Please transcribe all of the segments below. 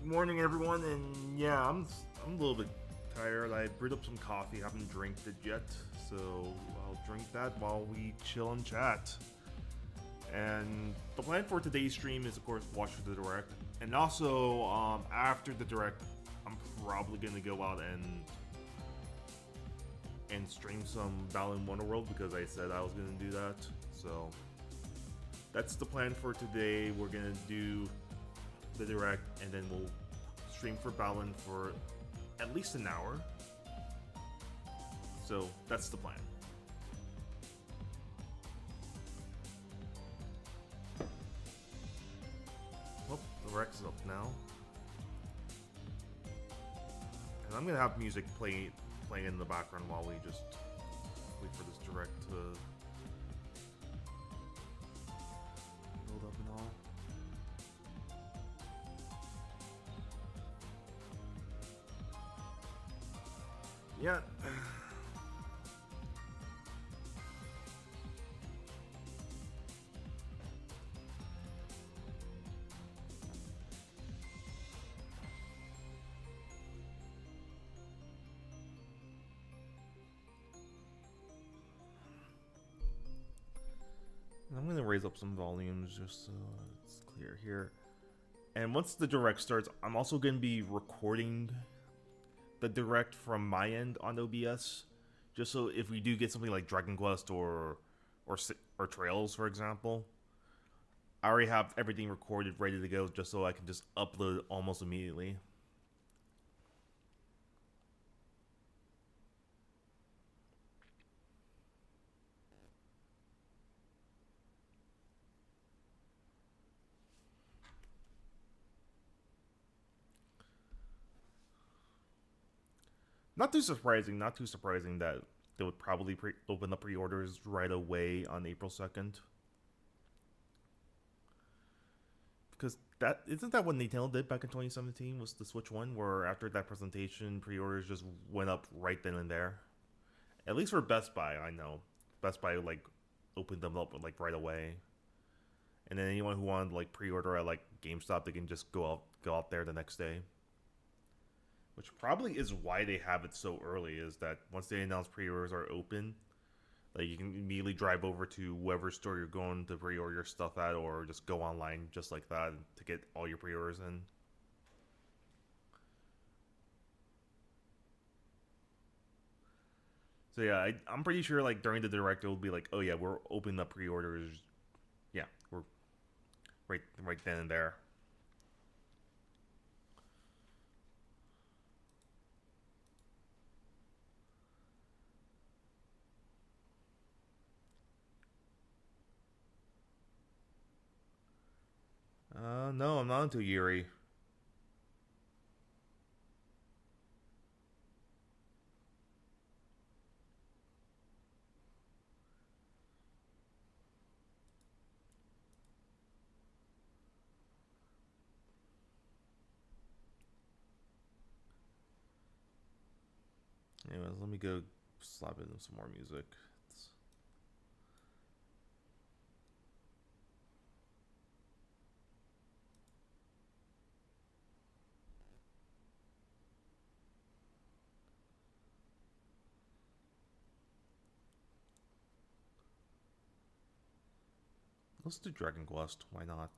morning, everyone, and yeah, I'm a little bit tired. I brewed up some coffee, haven't drank it yet, so I'll drink that while we chill and chat. And the plan for today's stream is, of course, watch the direct, and also after the direct, I'm probably gonna go out and stream some Balan Wonderworld because I said I was gonna do that. So that's the plan for today. We're gonna do the direct, and then we'll stream for Balan for at least an hour. So that's the plan. Well, the Rex is up now, and I'm gonna have music playing in the background while we just wait for this direct to build up and all. Yeah. I'm gonna raise up some volumes just so it's clear here. And once the direct starts, I'm also gonna be recording the direct from my end on OBS, just so if we do get something like Dragon Quest or Trails, for example, I already have everything recorded, ready to go, just so I can just upload it almost immediately. Not too surprising, that they would probably open the pre-orders right away on April 2nd. Because that isn't that what Nintendo did back in 2017 was the Switch One, where after that presentation, pre-orders just went up right then and there. At least for Best Buy, I know. Best Buy like opened them up like right away. And then anyone who wanted like pre-order at like GameStop, they can just go out there the next day. Which probably is why they have it so early, is that once they announce pre-orders are open, like you can immediately drive over to whatever store you're going to pre-order your stuff at, or just go online just like that to get all your pre-orders in. So yeah, I'm pretty sure like during the direct it will be like, oh yeah, we're opening up pre-orders. Yeah, we're right then and there. No, I'm not into Yuri. Anyways, let me go slap in some more music. Let's do Dragon Quest. Why not?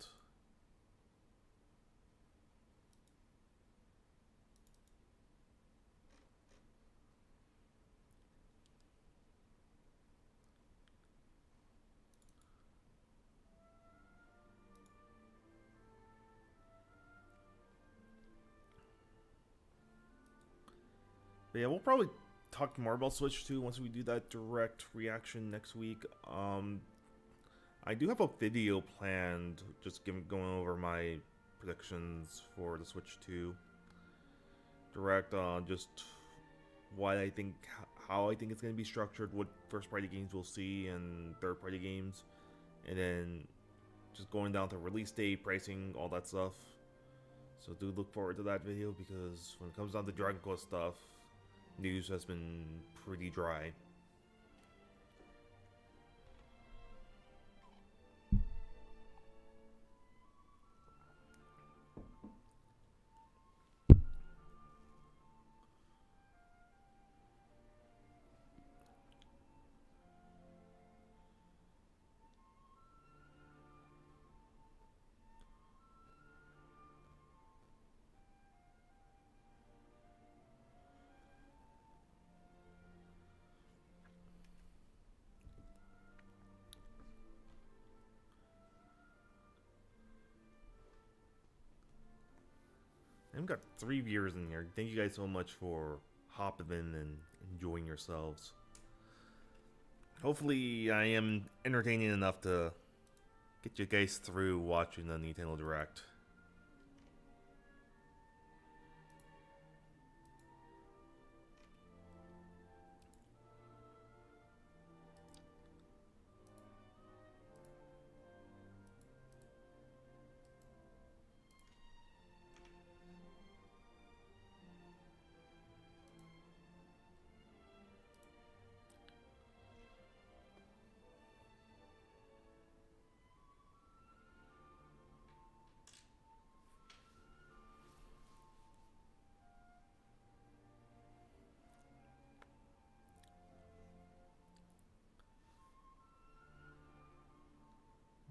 But yeah, we'll probably talk more about Switch 2 once we do that direct reaction next week. I do have a video planned, just going over my predictions for the Switch 2 direct. Just what I think, how I think it's going to be structured, what first-party games we'll see, and third-party games, and then just going down to release date, pricing, all that stuff. So do look forward to that video, because when it comes down to Dragon Quest stuff, news has been pretty dry. got 3 viewers in here. Thank you guys so much for hopping in and enjoying yourselves. Hopefully, I am entertaining enough to get you guys through watching the Nintendo Direct.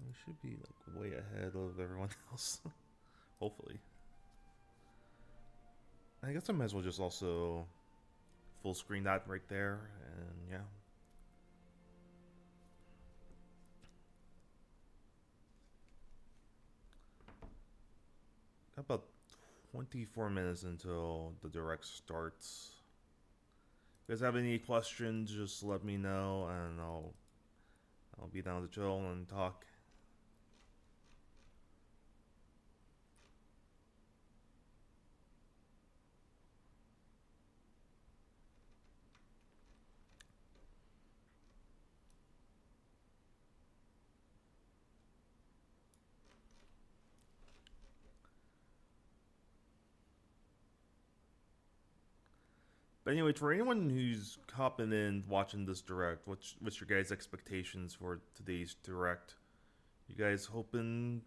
We should be like way ahead of everyone else. Hopefully. I guess I might as well just also full screen that right there, and yeah. Got about 24 minutes until the direct starts. If you guys have any questions, just let me know, and I'll be down to chill and talk. But anyway, for anyone who's hopping in watching this direct, what's your guys' expectations for today's direct? You guys hoping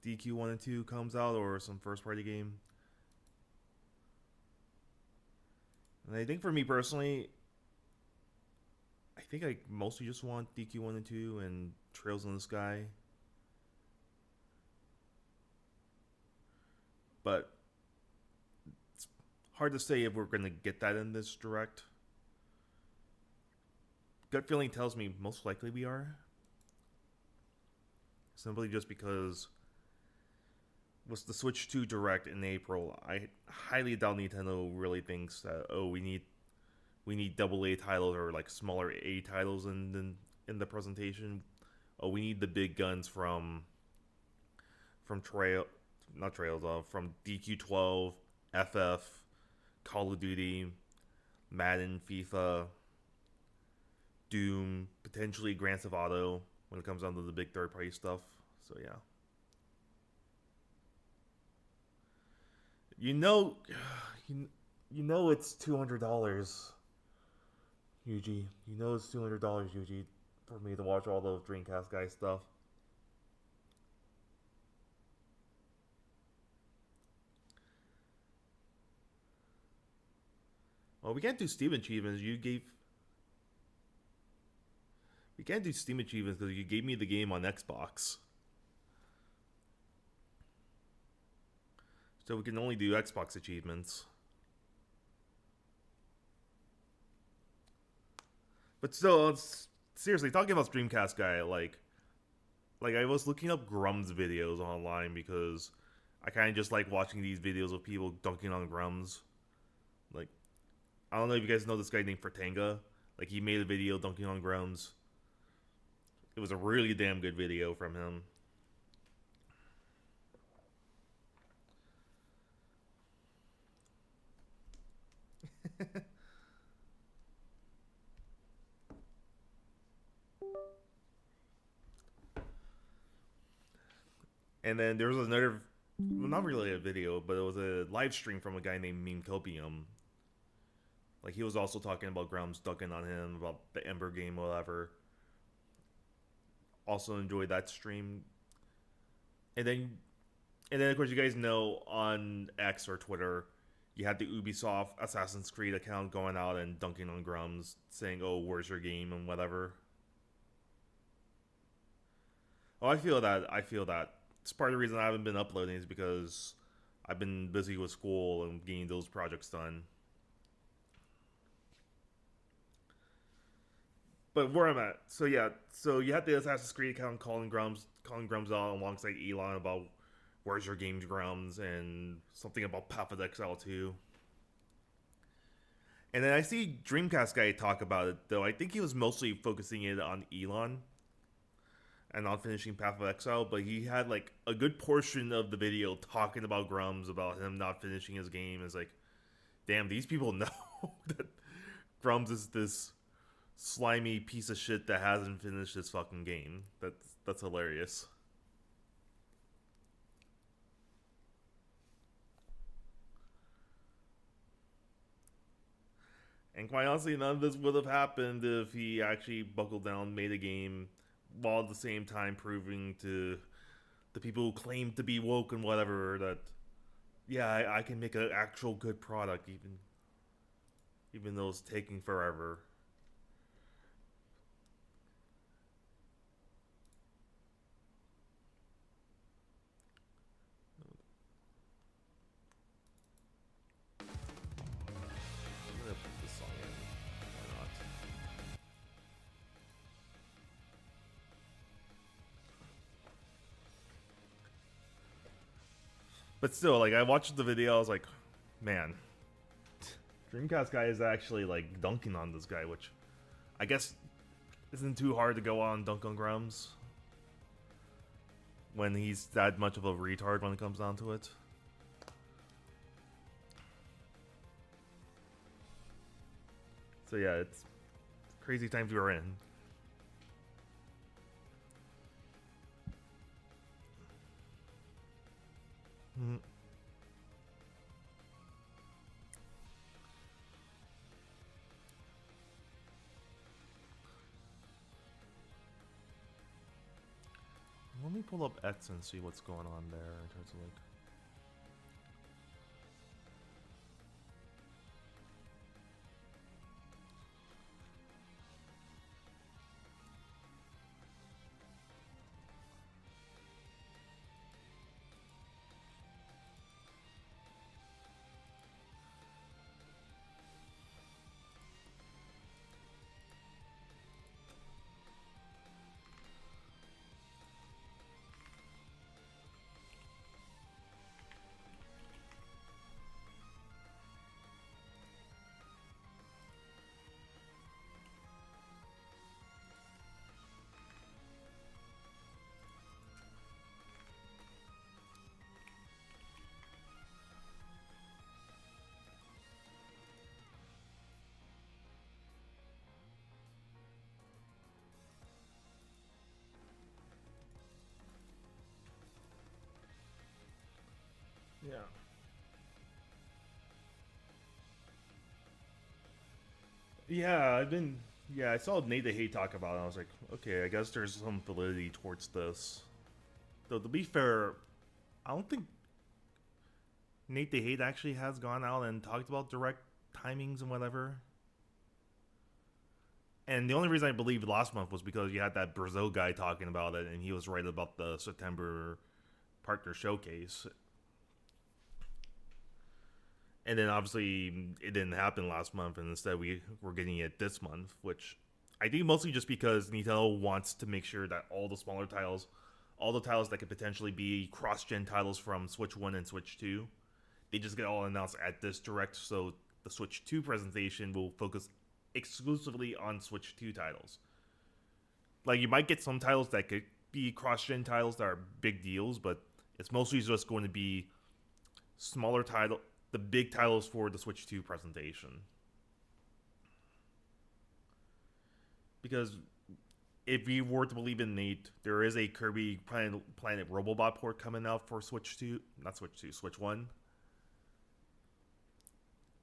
DQ1 and 2 comes out or some first party game? And I think for me personally, I think I mostly just want DQ1 and 2 and Trails in the Sky. But it's hard to say if we're going to get that in this direct. Gut feeling tells me most likely we are. Simply just because with the Switch 2 Direct in April, I highly doubt Nintendo really thinks that, oh, we need double A titles or like smaller A titles in the presentation. Oh, we need the big guns from from DQ12, FF, Call of Duty, Madden, FIFA, Doom, potentially Grand Theft Auto when it comes down to the big third party stuff. So yeah. You know, you know it's $200, Yuji. You know it's $200, Yuji, for me to watch all the Dreamcast guy stuff. Well, we can't do Steam achievements. We can't do Steam achievements because you gave me the game on Xbox. So we can only do Xbox achievements. But still, seriously, talking about Dreamcast guy, like I was looking up Grum's videos online because I kind of just like watching these videos of people dunking on Grums. Like, I don't know if you guys know this guy named Fratanga. Like, he made a video dunking on Grums. It was a really damn good video from him. And then there was another, well, not really a video, but it was a live stream from a guy named Meme Copium. Like, he was also talking about Grum's dunking on him, about the Ember game, whatever. Also enjoyed that stream. And then, of course, you guys know on X or Twitter, you had the Ubisoft Assassin's Creed account going out and dunking on Grums, saying, "Oh, where's your game?" and whatever. Oh, I feel that. I feel that. It's part of the reason I haven't been uploading is because I've been busy with school and getting those projects done. But where I'm at, so you had the Assassin's Creed account calling Grums out alongside Elon about Where's Your Games Grumps and something about Path of Exile 2. And then I see Dreamcast guy talk about it, though I think he was mostly focusing it on Elon and not finishing Path of Exile, but he had like a good portion of the video talking about Grumps, about him not finishing his game. It's like, damn, these people know that Grumps is this slimy piece of shit that hasn't finished his fucking game. That's hilarious. And quite honestly, none of this would have happened if he actually buckled down, made a game, while at the same time proving to the people who claim to be woke and whatever that, yeah, I can make an actual good product, even though it's taking forever. I'm gonna put this song in. Why not? But still, like, I watched the video, I was like, man, Dreamcast guy is actually like dunking on this guy, which I guess isn't too hard to go on dunk on Grumps when he's that much of a retard when it comes down to it. So yeah, it's crazy times we are in. Mm-hmm. Let me pull up X and see what's going on there in terms of like. Yeah. Yeah, I've been. Yeah, I saw Nate the Hate talk about it. And I was like, okay, I guess there's some validity towards this. Though to be fair, I don't think Nate the Hate actually has gone out and talked about direct timings and whatever. And the only reason I believed last month was because you had that Brazil guy talking about it, and he was right about the September partner showcase. And then obviously it didn't happen last month, and instead we're getting it this month, which I think mostly just because Nintendo wants to make sure that all the smaller titles, all the titles that could potentially be cross-gen titles from Switch 1 and Switch 2, they just get all announced at this direct, so the Switch 2 presentation will focus exclusively on Switch 2 titles. Like, you might get some titles that could be cross-gen titles that are big deals, but it's mostly just going to be smaller title, the big titles for the Switch 2 presentation. Because if you were to believe in Nate, there is a Kirby Planet Robobot port coming out for Switch 2, not Switch 2, Switch 1.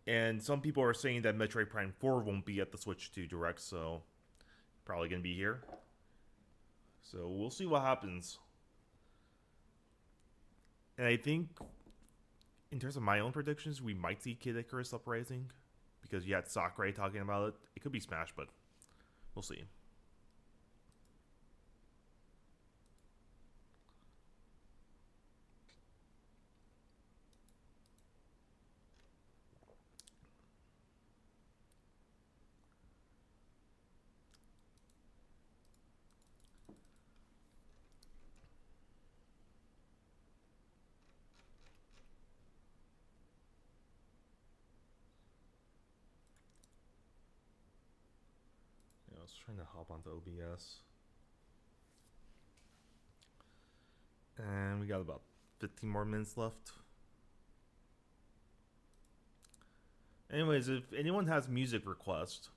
And some people are saying that Metroid Prime 4 won't be at the Switch 2 Direct, so probably going to be here. So we'll see what happens. And I think, in terms of my own predictions, we might see Kid Icarus Uprising, because you had Sakurai talking about it. It could be Smash, but we'll see. trying to hop onto OBS. And we got about 15 more minutes left. Anyways, if anyone has music requests,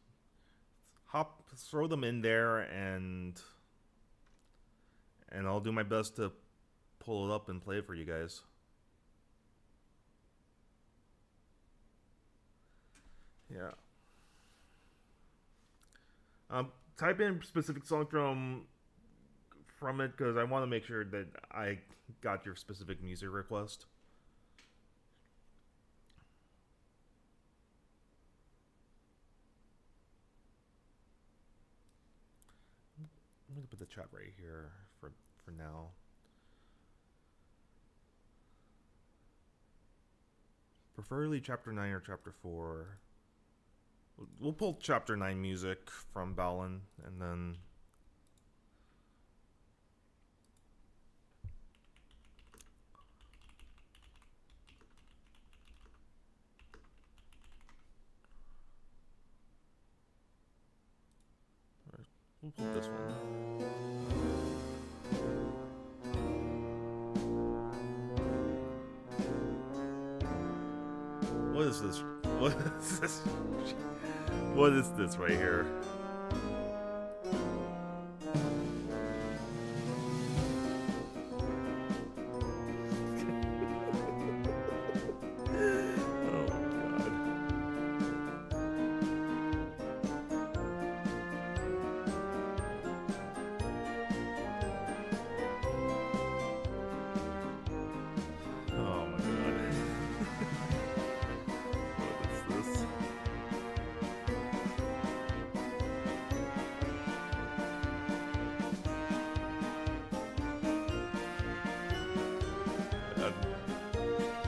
throw them in there, and I'll do my best to pull it up and play it for you guys. Yeah. Type in specific song from it, because I want to make sure that I got your specific music request. I'm gonna put the chat right here for now. Preferably chapter 9 or chapter 4. We'll pull chapter 9 music from Balan, and then we'll pull this one. What is this? What is this? What is this right here?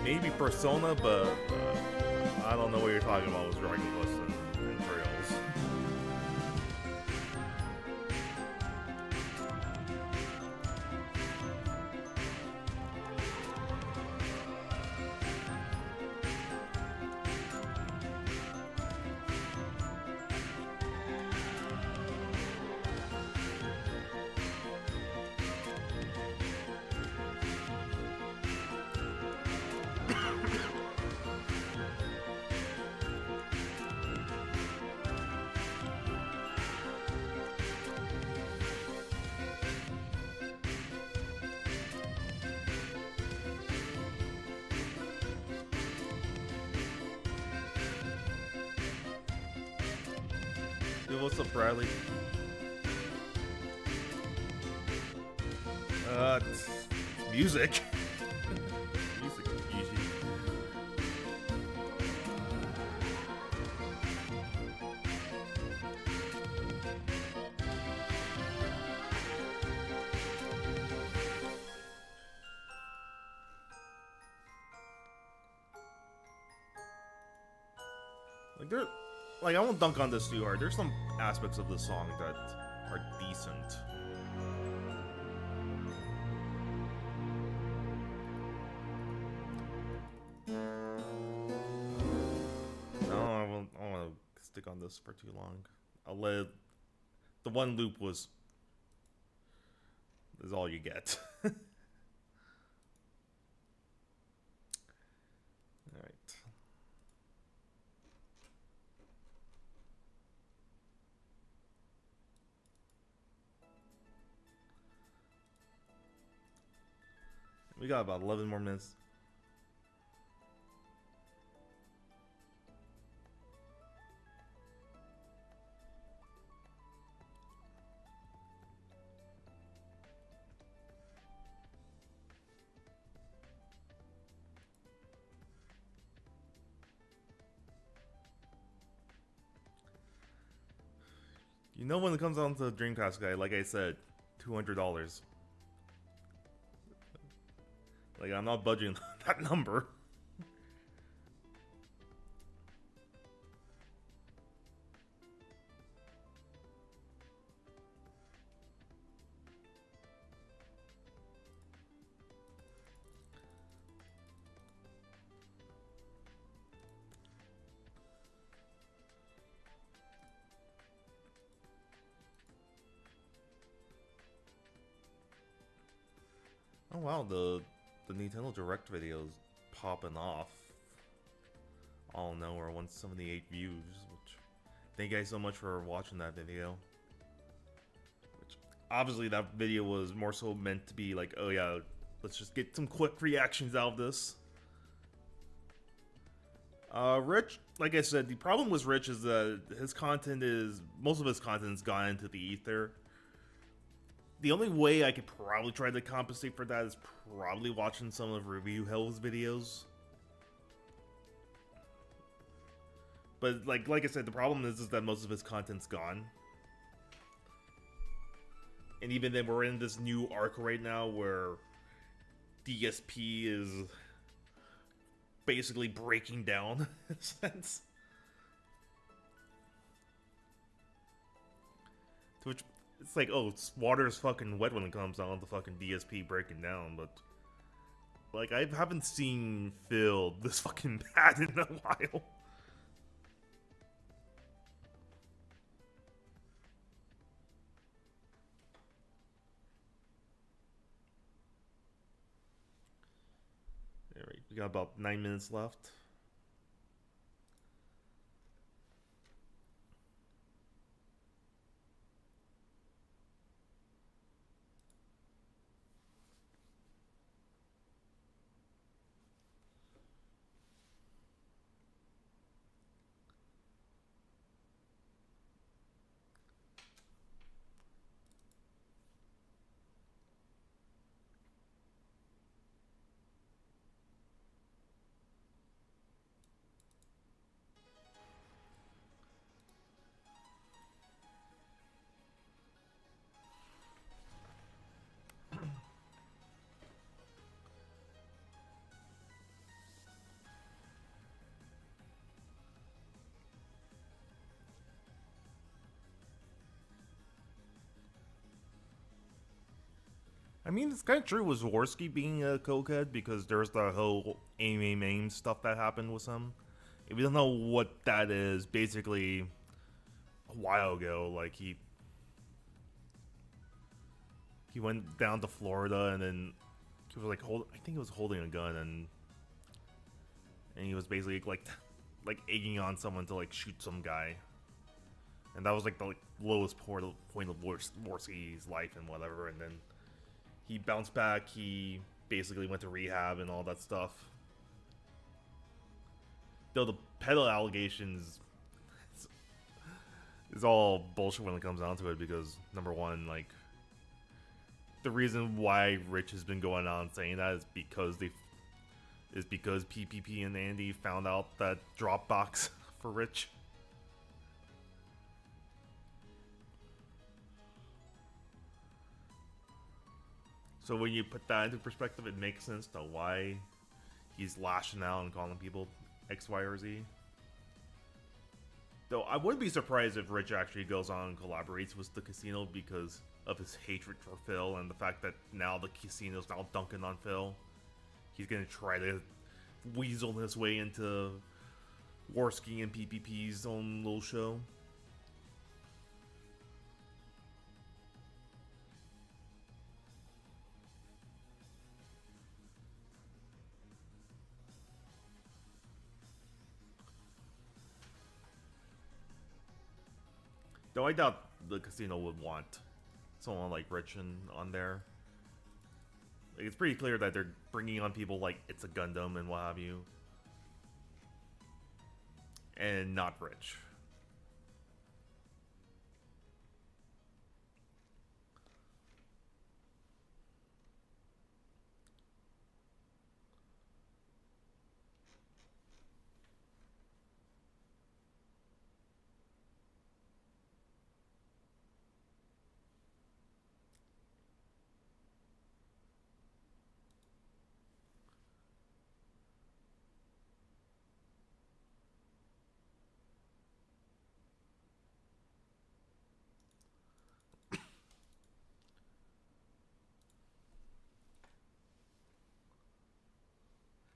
Maybe Persona, but I don't know what you're talking about with Dragon Quest and Trails. What's up, Bradley? It's music. Music is easy. Like, I won't dunk on this too hard. There's some aspects of the song that are decent. No, I won't want to stick on this for too long. I'll let the one loop is all you get. Alright. We got about 11 more minutes. You know, when it comes down to the Dreamcast guy, like I said, $200. Like, I'm not budging that number. Oh wow, the Nintendo Direct videos popping off all nowhere, 178 views. Which thank you guys so much for watching that video. Which obviously that video was more so meant to be like, oh yeah, let's just get some quick reactions out of this. Rich, like I said, the problem with Rich is that most of his content's gone into the ether. The only way I could probably try to compensate for that is probably watching some of Review Hell's videos. But like I said, the problem is that most of his content's gone. And even then, we're in this new arc right now where DSP is basically breaking down in a sense. To which it's like, oh, water's fucking wet when it comes down to fucking DSP breaking down, but like I haven't seen Phil this fucking bad in a while. Alright, we got about 9 minutes left. I mean, it's kind of true with Zworsky being a cokehead because there's the whole aim stuff that happened with him. If you don't know what that is, basically a while ago, like he went down to Florida and then he was like I think he was holding a gun and he was basically like egging on someone to like shoot some guy, and that was like the lowest point of Zworsky's life and whatever, and then he bounced back. He basically went to rehab and all that stuff. Though the pedal allegations is all bullshit when it comes down to it, because number one, like the reason why Rich has been going on saying that is because PPP and Andy found out that Dropbox for Rich. So when you put that into perspective, it makes sense to why he's lashing out and calling people X, Y, or Z. Though I wouldn't be surprised if Rich actually goes on and collaborates with the casino because of his hatred for Phil and the fact that now the casino's now dunking on Phil. He's gonna try to weasel his way into Zworsky and PPP's own little show. Though I doubt the casino would want someone like Rich on there. Like, it's pretty clear that they're bringing on people like It's a Gundam and what have you. And not Rich.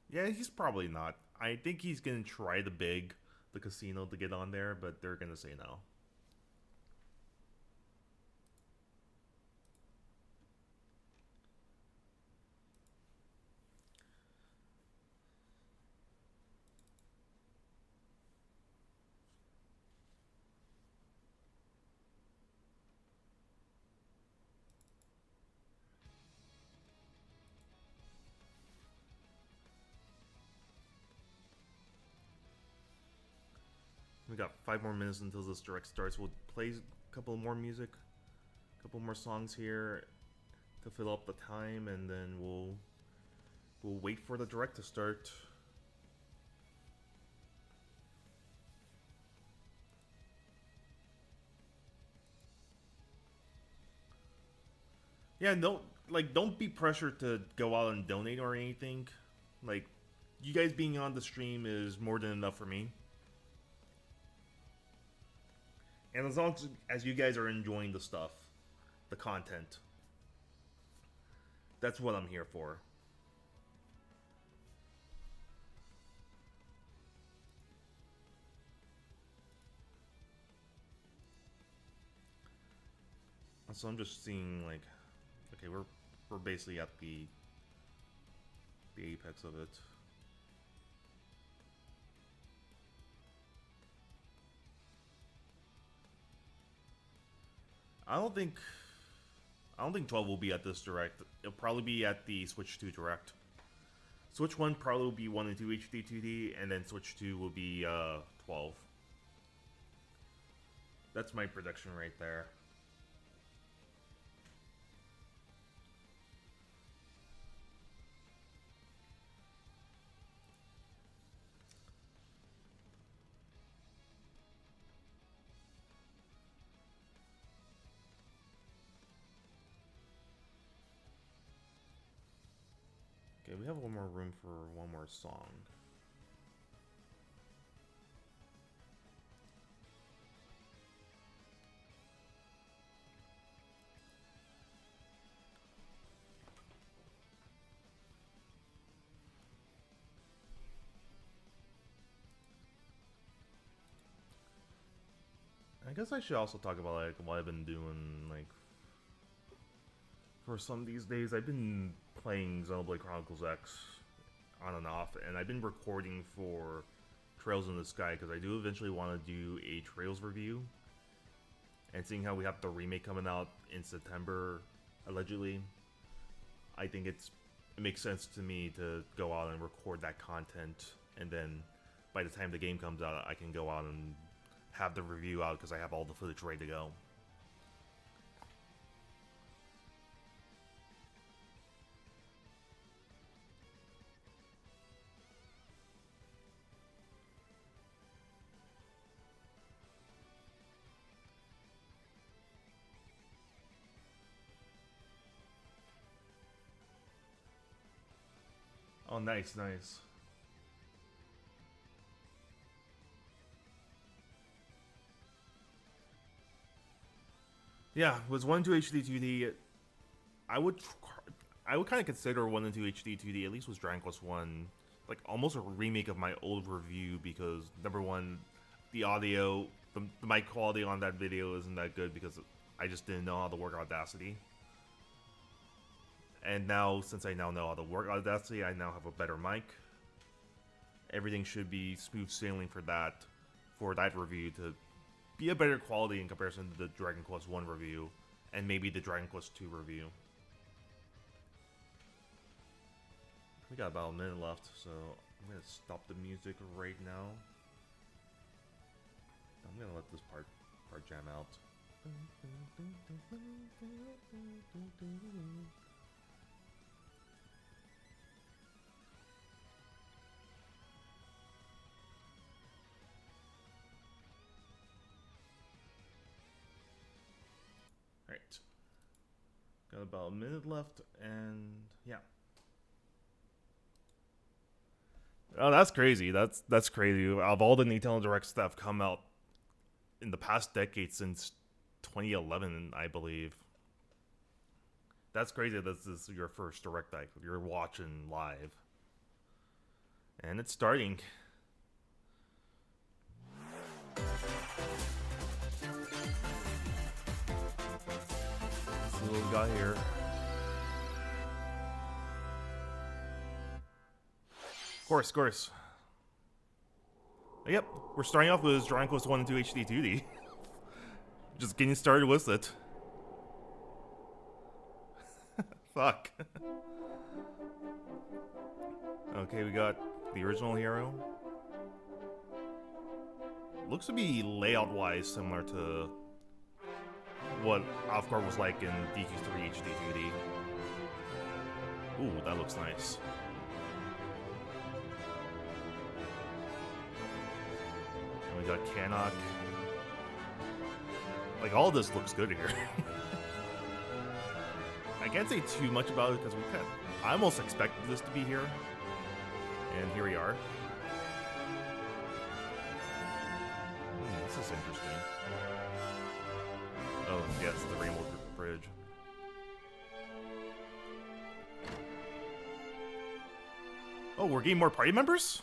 Yeah, he's probably not. I think he's gonna try the casino to get on there, but they're gonna say no. We got 5 more minutes until this direct starts. We'll play a couple more music, a couple more songs here to fill up the time, and then we'll wait for the direct to start. Yeah, don't be pressured to go out and donate or anything. Like, you guys being on the stream is more than enough for me. And as long as you guys are enjoying the stuff, the content, that's what I'm here for. So I'm just seeing, like, okay, we're basically at the apex of it. I don't think 12 will be at this direct. It'll probably be at the Switch 2 direct. Switch 1 probably will be 1 and 2 HD 2D, and then Switch 2 will be 12. That's my prediction right there. Okay, we have one more room for one more song. I guess I should also talk about, like, what I've been doing, like, for some of these days. I've been playing Xenoblade Chronicles X on and off, and I've been recording for Trails in the Sky, because I do eventually want to do a Trails review. And seeing how we have the remake coming out in September, allegedly, I think it makes sense to me to go out and record that content, and then by the time the game comes out, I can go out and have the review out because I have all the footage ready to go. Oh, nice, nice. Yeah, was 1 2 HD 2D. I would kind of consider 1 and 2 HD 2D, at least was Dragon Quest 1, like almost a remake of my old review, because number one, the audio, the mic quality on that video isn't that good because I just didn't know how to work Audacity. And now, since I now know how to work Audacity, I now have a better mic. Everything should be smooth sailing for that review to be a better quality in comparison to the Dragon Quest 1 review, and maybe the Dragon Quest 2 review. We got about a minute left, so I'm gonna stop the music right now. I'm gonna let this part jam out. Alright. Got about a minute left, and yeah. Oh, that's crazy. That's crazy. Of all the Nintendo Direct stuff come out in the past decade since 2011, I believe. That's crazy. This is your first Direct that you're watching live. And it's starting. Let's see what we got here. Of course. Yep, we're starting off with Dragon Quest 1 and 2 HD 2D. Just getting started with it. Fuck. Okay, we got the original hero. Looks to be layout-wise similar to what Offguard was like in DQ3 HD 2D. Ooh, that looks nice. And we got Canuck. Like, all this looks good here. I can't say too much about it because I almost expected this to be here. And here we are. This is interesting. Oh, yes, the Rainbow Bridge. Oh, we're getting more party members?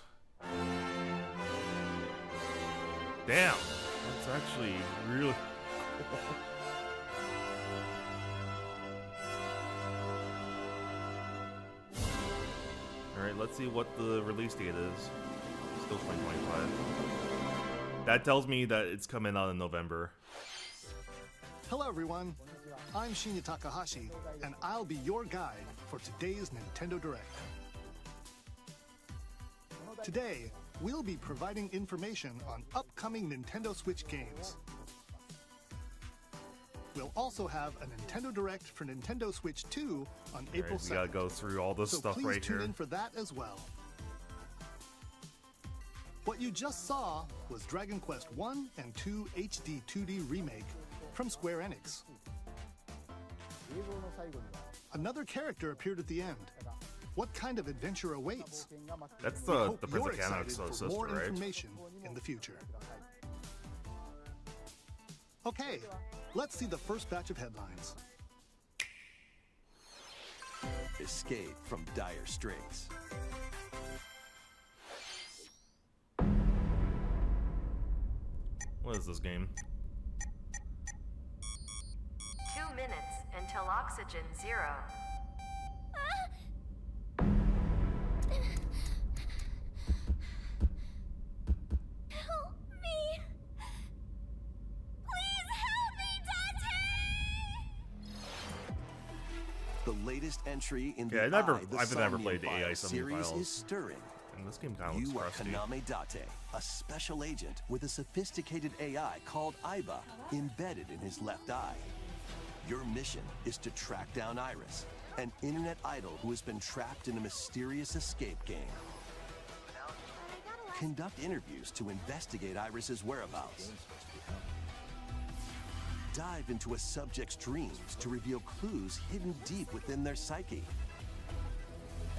Damn. That's actually really cool. Alright, let's see what the release date is. Still 2025. That tells me that it's coming out in November. Hello everyone, I'm Shinya Takahashi, and I'll be your guide for today's Nintendo Direct. Today, we'll be providing information on upcoming Nintendo Switch games. We'll also have a Nintendo Direct for Nintendo Switch 2 on April 2nd. We gotta go through all this stuff right here. So please tune in for that as well. What you just saw was Dragon Quest 1 and 2 HD 2D Remake from Square Enix. Another character appeared at the end. What kind of adventure awaits? That's the Prince of Canuck's sister, more right? information in the future. Okay, let's see the first batch of headlines. Escape from dire straits. What is this game? 2 minutes until oxygen 0. Help me! Please help me, Dante! The latest entry in the I've never played the AI series files. is stirring. And this game kind of looks You are crusty. Kaname Date, a special agent with a sophisticated AI called Aiba embedded in his left eye. Your mission is to track down Iris, an internet idol who has been trapped in a mysterious escape game. Conduct interviews to investigate Iris's whereabouts. Dive into a subject's dreams to reveal clues hidden deep within their psyche.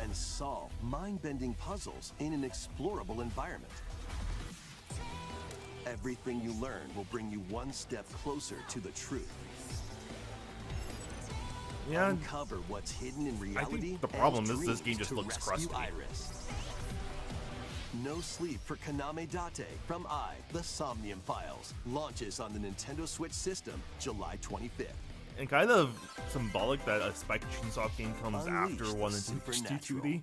And solve mind-bending puzzles in an explorable environment. Everything you learn will bring you one step closer to the truth. Yeah, Uncover what's hidden in reality. I think the problem and is this game dreams just to looks rescue crusty. Iris. No Sleep for Kaname Date from The Somnium Files launches on the Nintendo Switch system July 25th. and kind of symbolic that a Spike Chunsoft game comes Unleash after the 1 and 2 supernatural. 2D.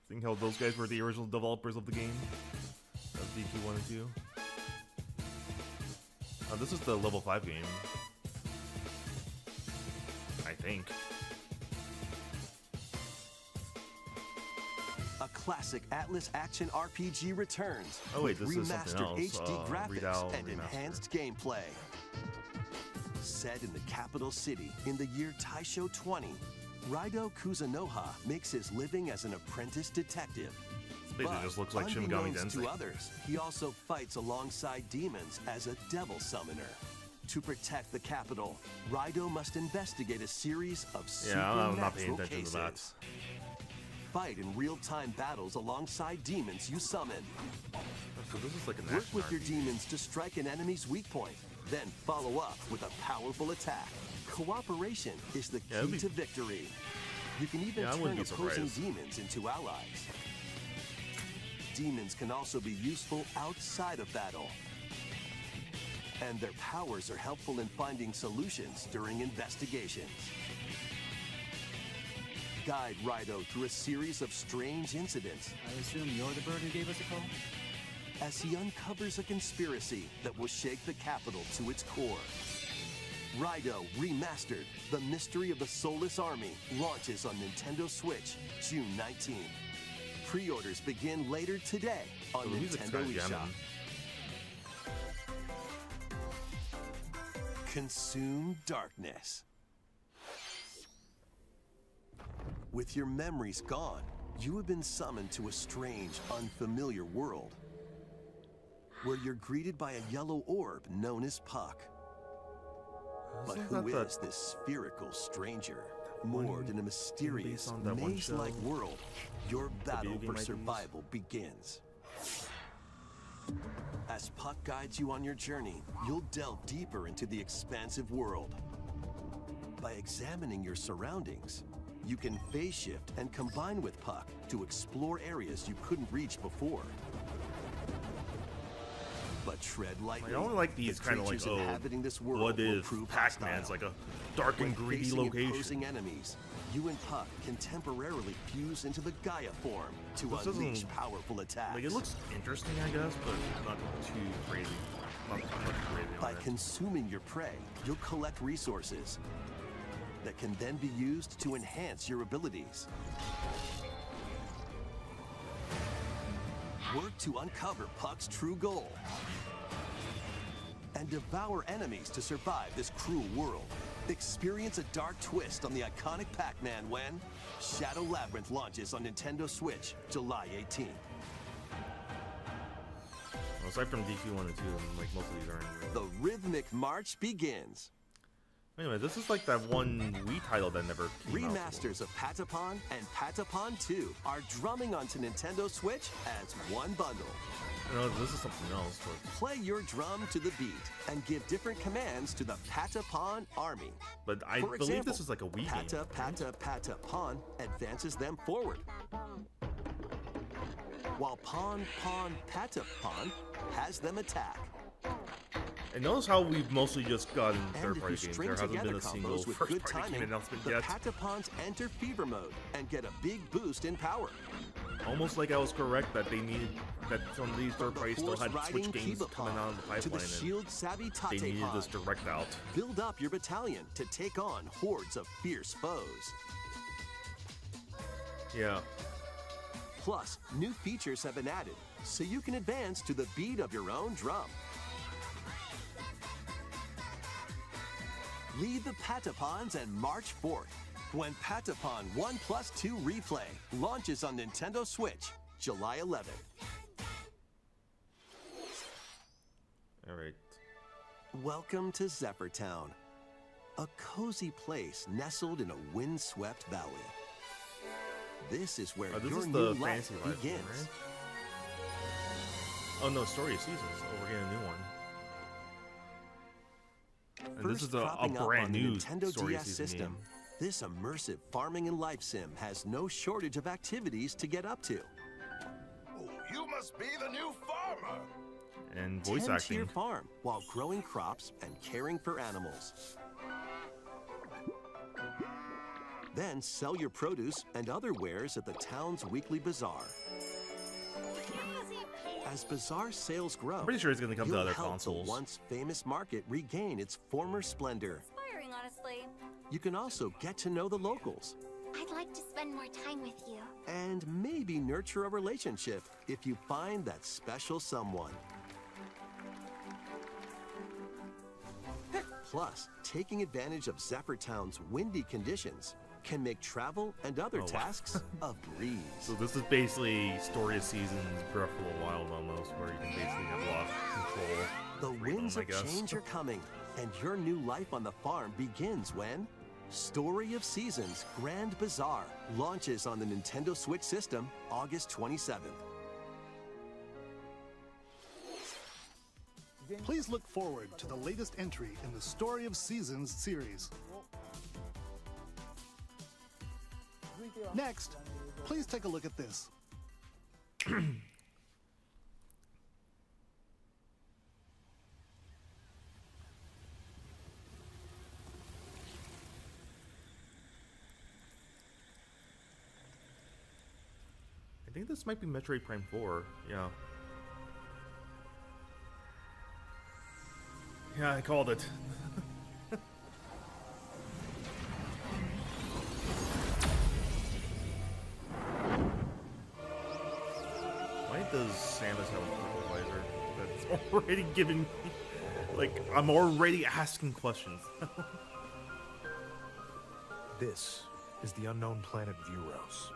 Seeing how those guys were the original developers of the game. Of DQ 1 and 2. This is the level 5 game. I think. A classic Atlas action RPG returns. Oh wait, with this is something remastered else. HD graphics Readout, and remaster. enhanced gameplay. Set in the capital city in the year Taisho 20, Raido Kuzunoha makes his living as an apprentice detective. This basically But just looks like Shin Megami unbeknownst Tensei. to others, he also fights alongside demons as a devil summoner. To protect the capital, Raido must investigate a series of Yeah, I'm not paying supernatural attention to that. cases. Fight in real-time battles alongside demons you summon. So this is like an Work action with your RPG. demons to strike an enemy's weak point, then follow up with a powerful attack. Cooperation is the Yeah, it'd key be- to victory. You can even Yeah, I turn wouldn't be opposing surprised. demons into allies. Demons can also be useful outside of battle. And their powers are helpful in finding solutions during investigations. Guide Raido through a series of strange incidents I assume you're the bird who gave us a call? as he uncovers a conspiracy that will shake the capital to its core. Raido Remastered, The Mystery of the Soulless Army, launches on Nintendo Switch June 19th. Pre-orders begin later today on So the music's Nintendo kinda eShop. jamming. Consume darkness. With your memories gone, you have been summoned to a strange, unfamiliar world, where you're greeted by a yellow orb known as Puck. But who is this spherical stranger? Moored in a mysterious, maze-like world, your battle for survival begins. As Puck guides you on your journey, you'll delve deeper into the expansive world. By examining your surroundings, you can phase shift and combine with Puck to explore areas you couldn't reach before. But tread lightly. I only like these kind of like, inhabiting this world what will is prove Pac-Man? It's like a dark and greedy facing location. Opposing enemies, you and Puck can temporarily fuse into the Gaia form to unleash powerful attacks. Like, it looks interesting, I guess, but not too crazy. Not crazy. By consuming your prey, you'll collect resources that can then be used to enhance your abilities. Work to uncover Puck's true goal and devour enemies to survive this cruel world. Experience a dark twist on the iconic Pac-Man when Shadow Labyrinth launches on Nintendo Switch, July 18th. Well, aside from DQ1 and 2, like most of these aren't. The rhythmic march begins. Anyway, this is like that one Wii title that never came out. Remasters of Patapon and Patapon 2 are drumming onto Nintendo Switch as one bundle. No, this is something else. But Play your drum to the beat and give different commands to the Patapon army. I For believe example, this is like a Wii game. Patapon advances them forward, while Patapon has them attack. And notice how we've mostly just gotten And if third-party you games. string There hasn't together been a single combos with good first-party game timing, announcement the yet. Patapons enter fever mode and get a big boost in power. Almost like I was correct that they needed that some of these third parties still had Horse-riding Switch games coming out of the to pipeline, the shield savvy and they needed this Tatepon. direct out. Build up your battalion to take on hordes of fierce foes. Yeah. Plus, new features have been added, so you can advance to the beat of your own drum. Lead the Patapons and march forth when Patapon 1+2 Replay launches on Nintendo Switch, July 11th. All right. Welcome to Zephyr Town, a cozy place nestled in a windswept valley. This is where This your is new the life fancy life one, begins. right? Oh no, Story of Seasons. Oh, we're getting a new one. And this First is a cropping up brand on the new Nintendo Story of DS Seasons system, game. this immersive farming and life sim has no shortage of activities to get up to. Oh, you must be the new farmer. And voice Tend to your acting. farm while growing crops and caring for animals. Then sell your produce and other wares at the town's weekly bazaar. As bazaar sales grow, I'm pretty sure it's gonna come to you'll other help consoles. the once famous market regain its former splendor. Inspiring, honestly. You can also get to know the locals I'd like to spend more time with you. and maybe nurture a relationship if you find that special someone. Plus, taking advantage of Zephyr Town's windy conditions can make travel and other Oh, wow. tasks a breeze. So this is basically Story of Seasons Breath of the Wild almost, where you can basically have a lot of control. The freedom, winds I of guess. change are coming, and your new life on the farm begins when Story of Seasons Grand Bazaar launches on the Nintendo Switch system August 27th. Please look forward to the latest entry in the Story of Seasons series. Next, please take a look at this. I think this might be Metroid Prime 4. Yeah. Yeah, I called it. Why does Samus have a purple visor? That's already giving me Like, I'm already asking questions. This is the unknown planet Vuros.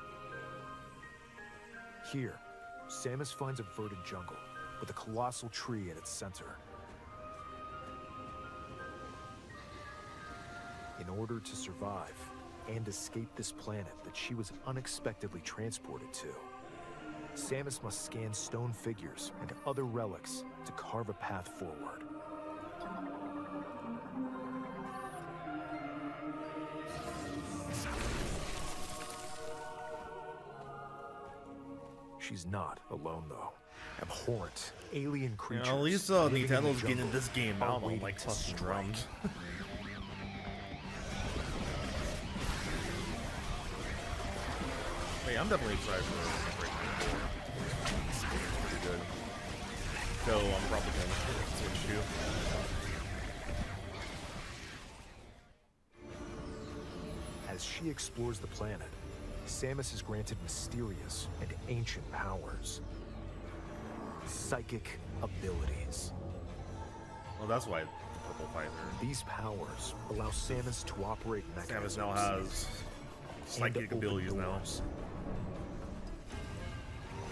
Here, Samus finds a verdant jungle with a colossal tree at its center. In order to survive and escape this planet that she was unexpectedly transported to, Samus must scan stone figures and other relics to carve a path forward. She's not alone, though. Abhorrent, alien creatures. At least living in the Nintendo's jungle getting this game are out on waiting like to fucking strike. drums. Hey, I'm definitely excited for Breakman 4. Pretty good. So I'm probably gonna switch to. As she explores the planet, Samus is granted mysterious and ancient powers. Psychic abilities. Well, that's why the purple fighter. These powers allow Samus to operate mechanisms Samus now has and psychic open abilities now. doors.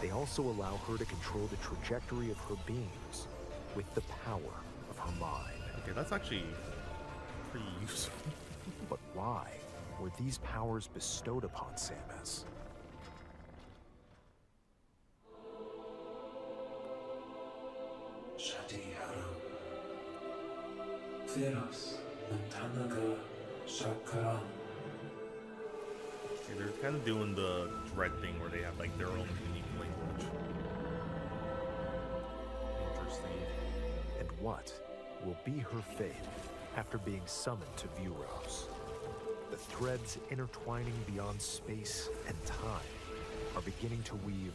They also allow her to control the trajectory of her beams with the power of her mind. Okay, that's actually pretty useful. But why were these powers bestowed upon Samus? Okay, they're kind of doing the Dread thing where they have like their own unique language. Interesting. And what will be her fate after being summoned to Vuros? The threads intertwining beyond space and time are beginning to weave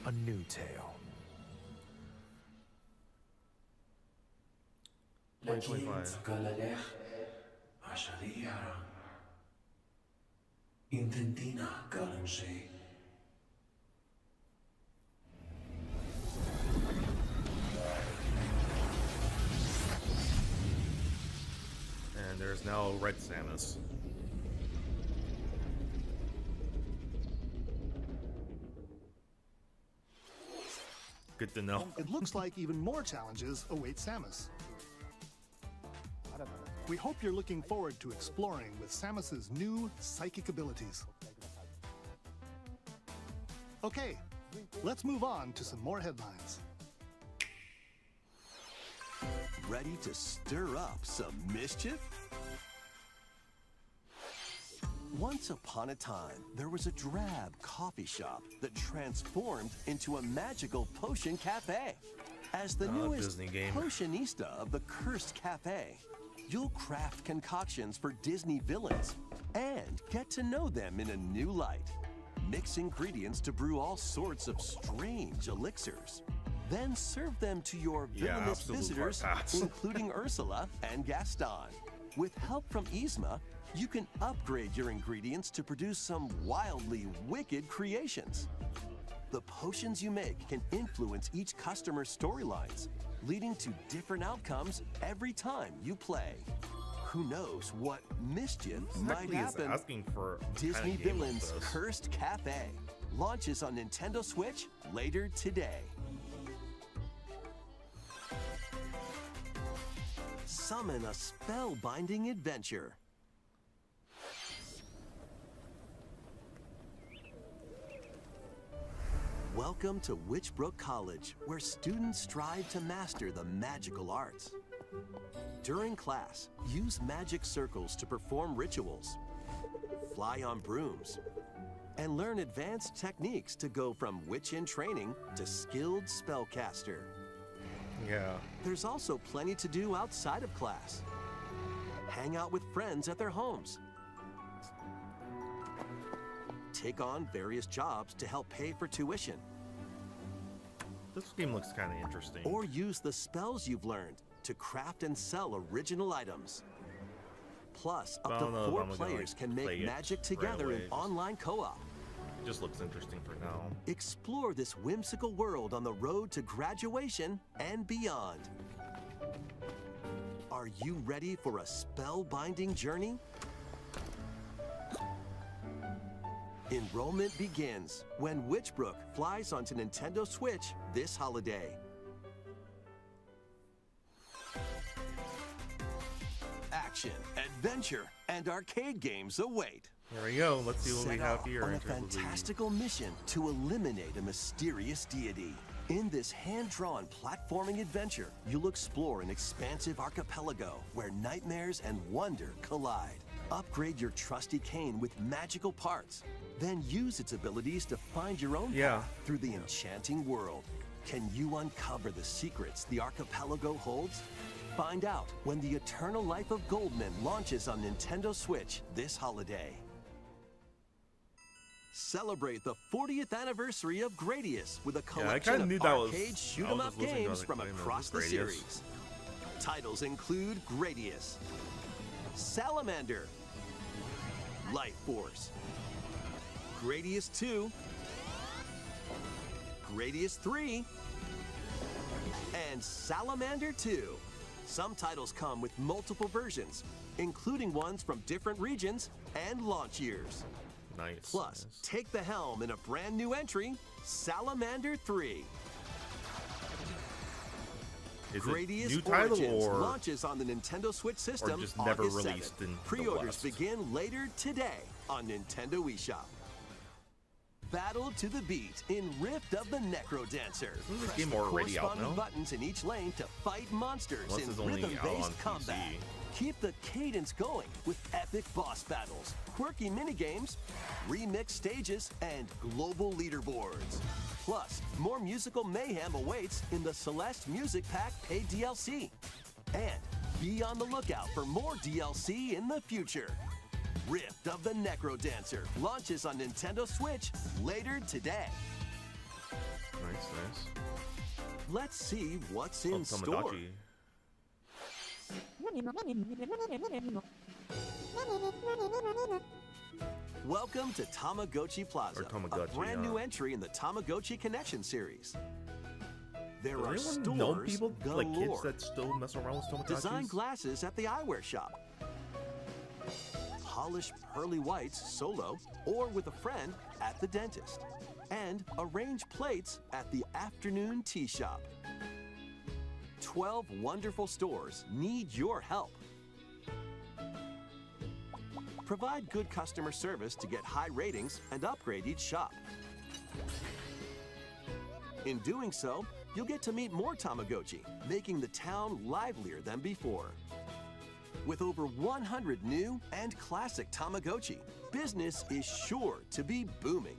a new tale. 2025. And there's now Red Samus. Good to know. It looks like even more challenges await Samus. We hope you're looking forward to exploring with Samus's new psychic abilities. Okay, let's move on to some more headlines. Ready to stir up some mischief? Once upon a time, there was a drab coffee shop that transformed into a magical potion cafe. As the newest Disney game. potionista of the Cursed Cafe, you'll craft concoctions for Disney villains and get to know them in a new light. Mix ingredients to brew all sorts of strange elixirs. Then serve them to your villainous absolute visitors, hard pass. including Ursula and Gaston. With help from Yzma, you can upgrade your ingredients to produce some wildly wicked creations. The potions you make can influence each customer's storylines, leading to different outcomes every time you play. Who knows what mischief might Exactly is happen? asking for a Disney kinda game like Villains this. Cursed Cafe launches on Nintendo Switch later today. Summon a spellbinding adventure. Welcome to Witchbrook College, where students strive to master the magical arts. During class, use magic circles to perform rituals, fly on brooms, and learn advanced techniques to go from witch in training to skilled spellcaster. Yeah. There's also plenty to do outside of class. Hang out with friends at their homes. Take on various jobs to help pay for tuition. This game looks kind of interesting. Or use the spells you've learned to craft and sell original items. Plus, I up to don't know if 4 I'm gonna, players like, can play make it magic right together away. in online co-op. It just looks interesting for now. Explore this whimsical world on the road to graduation and beyond. Are you ready for a spellbinding journey? Enrollment begins when Witchbrook flies onto Nintendo Switch this holiday. Action, adventure, and arcade games await. There we go. Let's see what we Set have off here. on a in terms of the- fantastical mission to eliminate a mysterious deity. In this hand-drawn platforming adventure, you'll explore an expansive archipelago where nightmares and wonder collide. Upgrade your trusty cane with magical parts, then use its abilities to find your own path through the enchanting world. Can you uncover the secrets the archipelago holds? Find out when the Eternal Life of Goldman launches on Nintendo Switch this holiday. Celebrate the 40th anniversary of Gradius with a collection kinda knew of that was- arcade I shoot-'em was up just listening to games the from claim of across the Gradius. series. Titles include Gradius, Salamander, Light Force, Gradius 2, Gradius 3, and Salamander 2. Some titles come with multiple versions, including ones from different regions and launch years. Nice. Plus, nice. take the helm in a brand new entry, Salamander 3. Is it Gradius new title Origins or launches on the Nintendo Switch system just never August released 7th. in the Pre-orders West? begin later today on Nintendo eShop. Battle to the beat in Rift of the Necro Dancer. Isn't this Press game the already out corresponding now? buttons in each lane to fight monsters Unless in it's only out on rhythm-based PC. combat. Keep the cadence going with epic boss battles, quirky minigames, remix stages, and global leaderboards. Plus, more musical mayhem awaits in the Celeste Music Pack paid DLC. And be on the lookout for more DLC in the future. Rift of the Necro Dancer launches on Nintendo Switch later today. Nice, nice. Let's see what's Oh, in store. Tamagotchi. Welcome to Tamagotchi Plaza, Or Tamagotchi, a brand new yeah. entry in the Tamagotchi Connection series. There are Does anyone know stores people galore. like kids that still mess around with Tamagotchis? Design glasses at the eyewear shop. Polish pearly whites solo or with a friend at the dentist. And arrange plates at the afternoon tea shop. 12 wonderful stores need your help. Provide good customer service to get high ratings and upgrade each shop. In doing so, you'll get to meet more Tamagotchi, making the town livelier than before. With over 100 new and classic Tamagotchi, business is sure to be booming.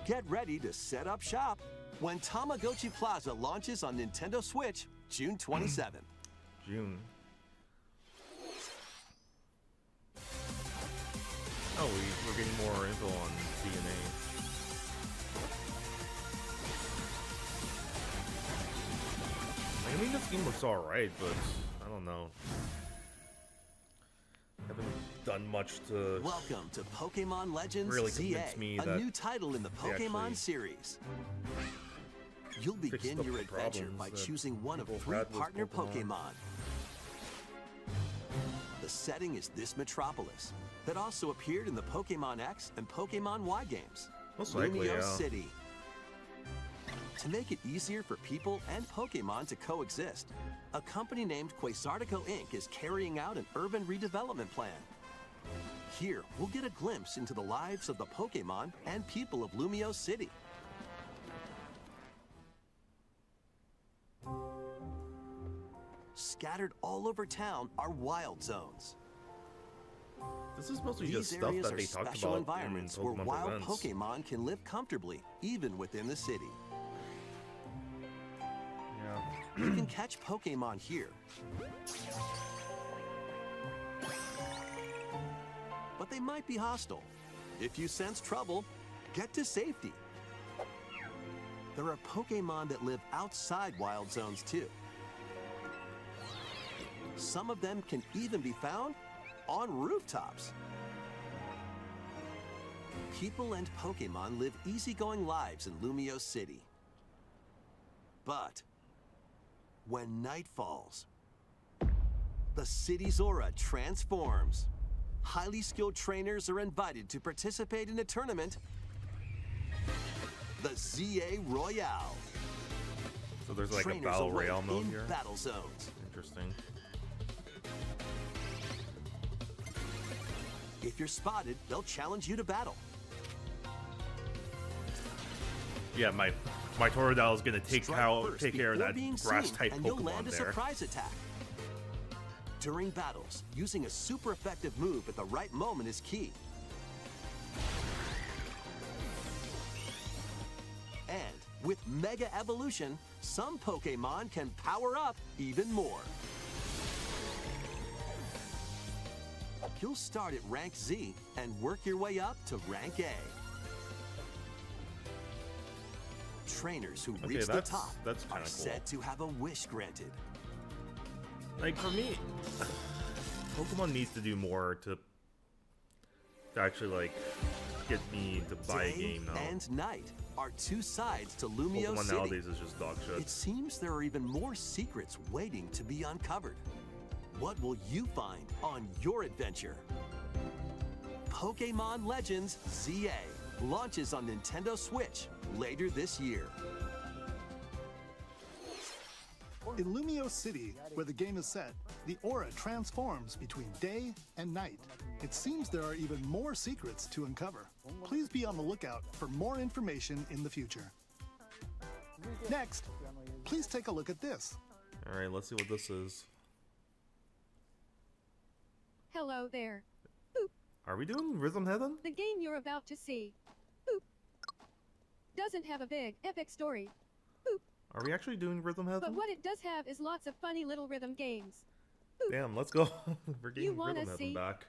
Get ready to set up shop when Tamagotchi Plaza launches on Nintendo Switch June 27th. June. Oh, we're getting more info on DNA. I mean, this game looks alright, but I don't know. Haven't done much to Welcome to Pokemon Legends really ZA, convince me a that new title in the they Pokemon actually series. You'll begin up your the adventure problems by that choosing one of people 3 had with partner Pokemon. Pokemon. The setting is this metropolis that also appeared in the Pokemon X and Pokemon Y games. Most likely, Lumio yeah. City. To make it easier for people and Pokemon to coexist, a company named Quasartico Inc. is carrying out an urban redevelopment plan. Here, we'll get a glimpse into the lives of the Pokemon and people of Lumio City. Scattered all over town are wild zones. This is mostly These just stuff areas that are they talked special about in environments where Pokemon wild Presents. Pokemon can live comfortably, even within the city. Yeah. You can catch Pokemon here. But they might be hostile. If you sense trouble, get to safety. There are Pokemon that live outside wild zones too. Some of them can even be found on rooftops. People and Pokemon live easygoing lives in Lumio City. But when night falls, the city's aura transforms. Highly skilled trainers are invited to participate in a tournament, the ZA Royale. So there's like Trainers a battle await royale mode in here. battle zones. Interesting. If you're spotted, they'll challenge you to battle. Yeah, my Totodile is gonna take Strike first care of before that being grass seen, type and you'll Pokemon land a there. surprise attack. During battles, using a super effective move at the right moment is key. And with Mega Evolution, some Pokemon can power up even more. You'll start at rank Z and work your way up to rank A. Trainers who Okay, reach the that's top kinda are cool. said to have a wish granted. Like for me, Pokemon needs to do more to actually like get me to buy a Day game now. and night are two sides to Lumio Pokemon City. nowadays is just dog shit. It seems there are even more secrets waiting to be uncovered. What will you find on your adventure? Pokemon Legends ZA launches on Nintendo Switch later this year. In Lumio City, where the game is set, the aura transforms between day and night. It seems there are even more secrets to uncover. Please be on the lookout for more information in the future. Next, please take a look at this. All right, let's see what this is. Hello there. Are we doing Rhythm Heaven? The game you're about to see boop, doesn't have a big, epic story, boop, Are we actually doing Rhythm but Heaven? what it does have is lots of funny little rhythm games. Damn, let's go. We're You getting wanna Rhythm Heaven see? back.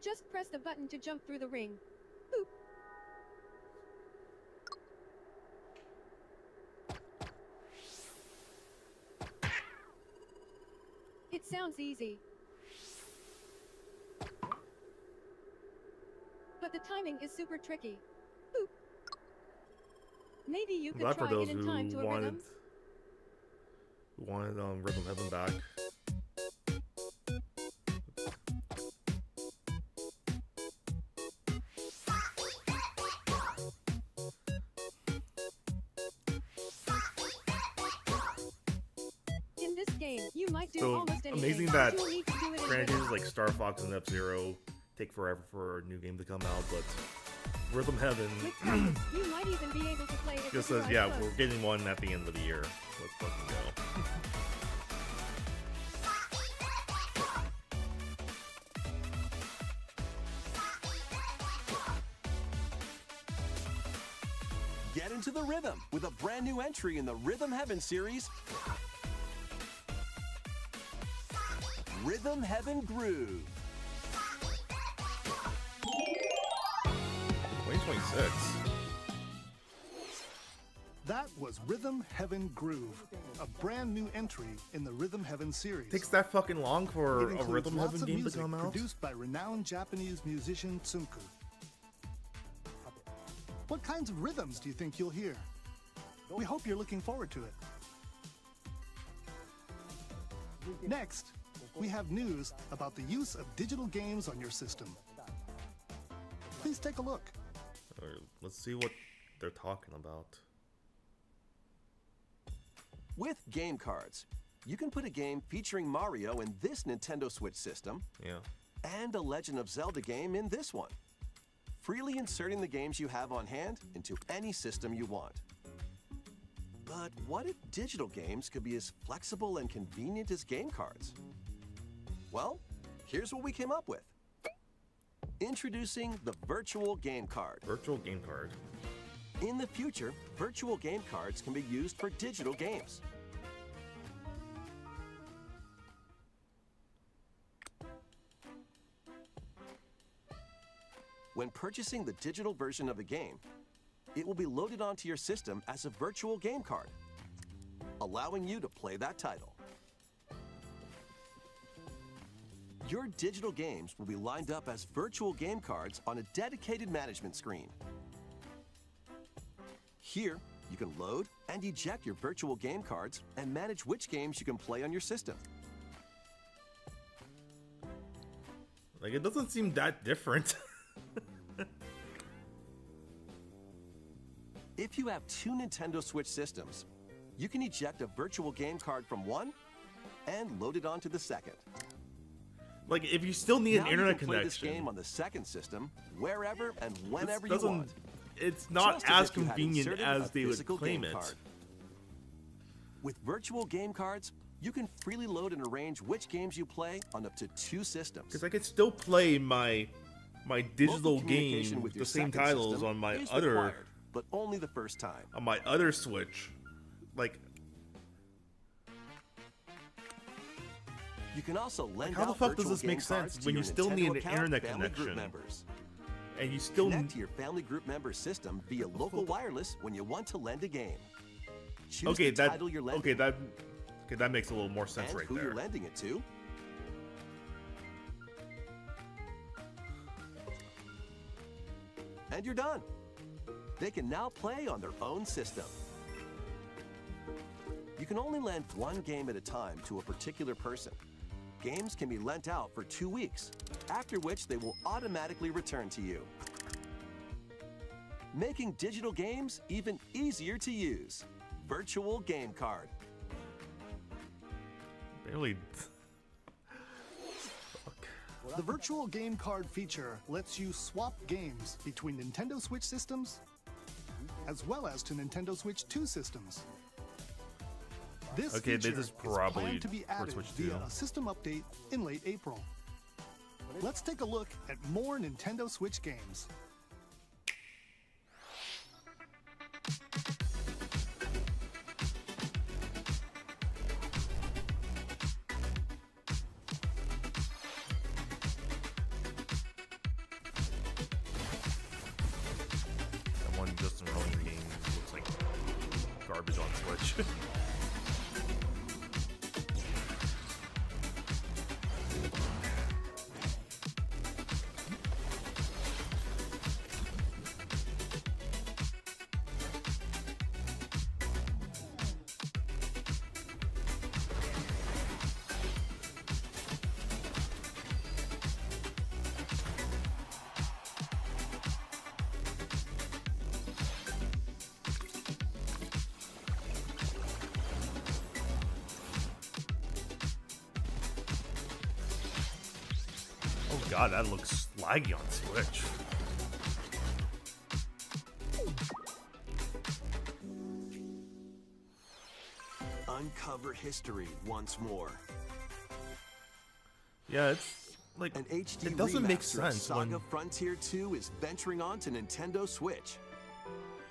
Just press the button to jump through the ring. Boop. It sounds easy. But the timing is super tricky. Boop. Maybe you could Glad for try those it in time to who a rhythm. wanted Rhythm Heaven back. In this game, you might do So almost anything. amazing but that you'll need to do it in franchises rhythm. like Star Fox and F-Zero take forever for a new game to come out, but Rhythm Heaven With practice, you might even be able to play it just with your says, eyes yeah, closed. we're getting one at the end of the year. Let's fucking go. Get into the rhythm with a brand new entry in the Rhythm Heaven series, Rhythm Heaven Groove. 2026. That was Rhythm Heaven Groove, a brand new entry in the Rhythm Heaven series. Takes that fucking long for It a includes Rhythm lots Heaven of game to music come out? produced by renowned Japanese musician Tsunku. What kinds of rhythms do you think you'll hear? We hope you're looking forward to it. Next, we have news about the use of digital games on your system. Please take a look. Alright, let's see what they're talking about. With game cards, you can put a game featuring Mario in this Nintendo Switch system Yeah. and a Legend of Zelda game in this one, freely inserting the games you have on hand into any system you want. But what if digital games could be as flexible and convenient as game cards? Well, here's what we came up with. Introducing the Virtual Game Card. Virtual game card. In the future, virtual game cards can be used for digital games. When purchasing the digital version of a game, it will be loaded onto your system as a virtual game card, allowing you to play that title. Your digital games will be lined up as virtual game cards on a dedicated management screen. Here, you can load and eject your virtual game cards and manage which games you can play on your system. Like, it doesn't seem that different. If you have two Nintendo Switch systems, you can eject a virtual game card from one and load it onto the second. Like, if you still need an Now internet you can play this connection, game on the second system wherever and whenever you doesn't. want. It's not Just as if you had convenient inserted as a they would physical claim game it. card. With virtual game cards, you can freely load and arrange which games you play on up to two systems. Because I could still play my digital Local communication game with the your same second titles system on my is other required, but only the first time. Switch. Like, You can also lend how the out fuck does virtual this game make sense cards to when your you still Nintendo need an account internet family group connection? members. And you still Connect to your family group member system via local wireless when you want to lend a game. Choose okay, the that title you're lending okay, that makes a little more sense and right who there. you're lending it to. And you're done. They can now play on their own system. You can only lend one game at a time to a particular person. Games can be lent out for 2 weeks, after which they will automatically return to you. Making digital games even easier to use. Virtual Game Card. Barely. The virtual game card feature lets you swap games between Nintendo Switch systems as well as to Nintendo Switch 2 systems. This Okay, feature this is is probably planned to be for added Switch via 2. a system update in late April. Let's take a look at more Nintendo Switch games. That one Justin Roiland game looks like garbage on Switch. Oh god, that looks laggy on Switch. Uncover history once more. Yeah, it's like An HD it doesn't make remaster of sense Saga when Frontier 2 is venturing on to Nintendo Switch.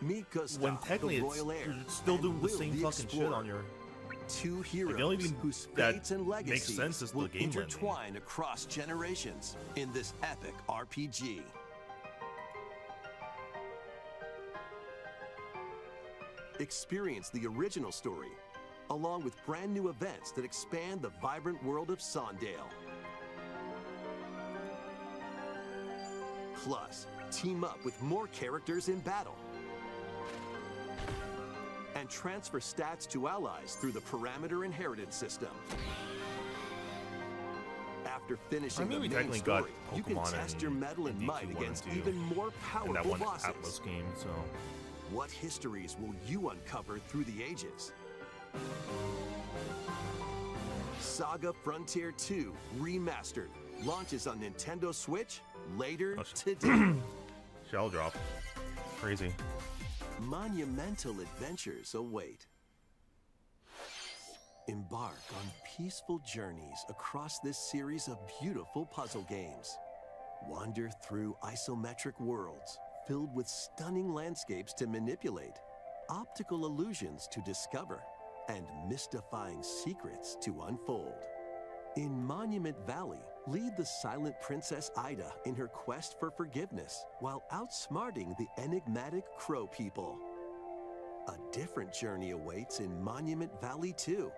Meet Gustav, when technically the it's, Royal Heir, you're still and doing the Will same the fucking shit Explorer. on your. Two heroes the only thing whose that fates and makes legacies sense is the will game lending. intertwine across generations in this epic RPG. Experience the original story, along with brand new events that expand the vibrant world of Sondale. Plus, team up with more characters in battle. And transfer stats to allies through the parameter inheritance system. After finishing the we main technically got story, you can Pokemon test and your mettle and D2 might 1 and against 2, even more and that powerful one bosses. Atlas game, so What histories will you uncover through the ages? Saga Frontier 2 Remastered launches on Nintendo Switch later today. shell drop. Crazy. Monumental adventures await. Embark on peaceful journeys across this series of beautiful puzzle games. Wander through isometric worlds filled with stunning landscapes to manipulate, optical illusions to discover, and mystifying secrets to unfold. In Monument Valley, lead the silent Princess Ida in her quest for forgiveness while outsmarting the enigmatic Crow people. A different journey awaits in Monument Valley 2.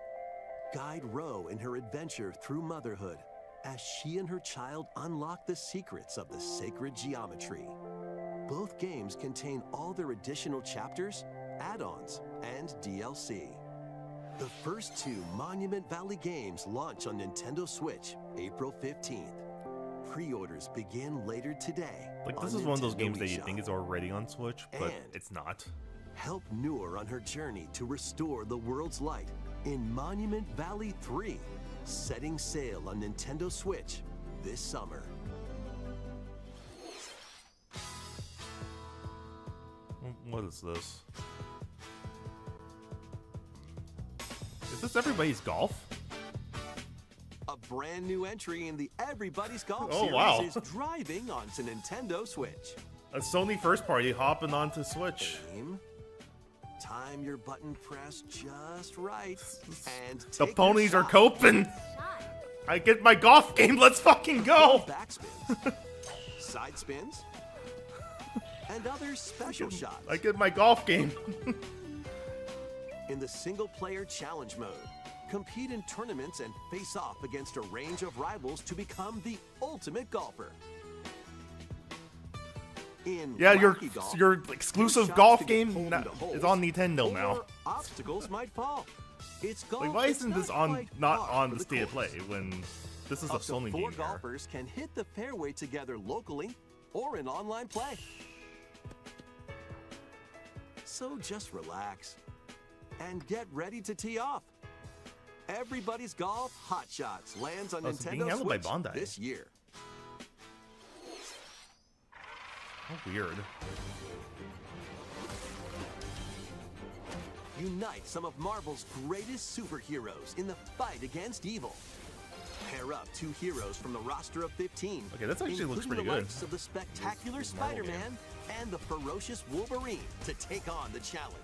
Guide Ro in her adventure through motherhood as she and her child unlock the secrets of the sacred geometry. Both games contain all their additional chapters, add-ons, and DLC. The first 2 Monument Valley games launch on Nintendo Switch April 15th. Pre-orders begin later today. Like, this on is one of those Nintendo games that you eShop. think is already on Switch, but And it's not. Help Noor on her journey to restore the world's light in Monument Valley 3, setting sail on Nintendo Switch this summer. What is this? Is this Everybody's Golf? A brand new entry in the Everybody's Golf Oh, series wow. is driving onto Nintendo Switch. A Sony first party hopping onto Switch. Aim, time your button press just right, and The take your ponies are shot. coping. I get my golf game. Let's fucking go. Backspins, side spins, and other special shots. I get my golf game. In the single-player challenge mode, compete in tournaments and face off against a range of rivals to become the ultimate golfer. In Yeah, Wacky Golf, your shots exclusive to golf get game pulled into holes, is on Nintendo or now. obstacles might fall. It's golf. Like, why that's isn't this not on quite not par on for the State of course. Play when this is a Up to Sony 4 game here? golfers can hit the fairway together locally or in online play. So just relax and get ready to tee off. Everybody's Golf Hot Shots lands on Oh, it's being Nintendo handled by Switch Bandai. this year. How weird. Unite some of Marvel's greatest superheroes in the fight against evil. Pair up 2 heroes from the roster of 15. Okay, that actually looks including pretty the good. likes of the spectacular This Marvel Spider-Man and the ferocious Wolverine to take on the challenge.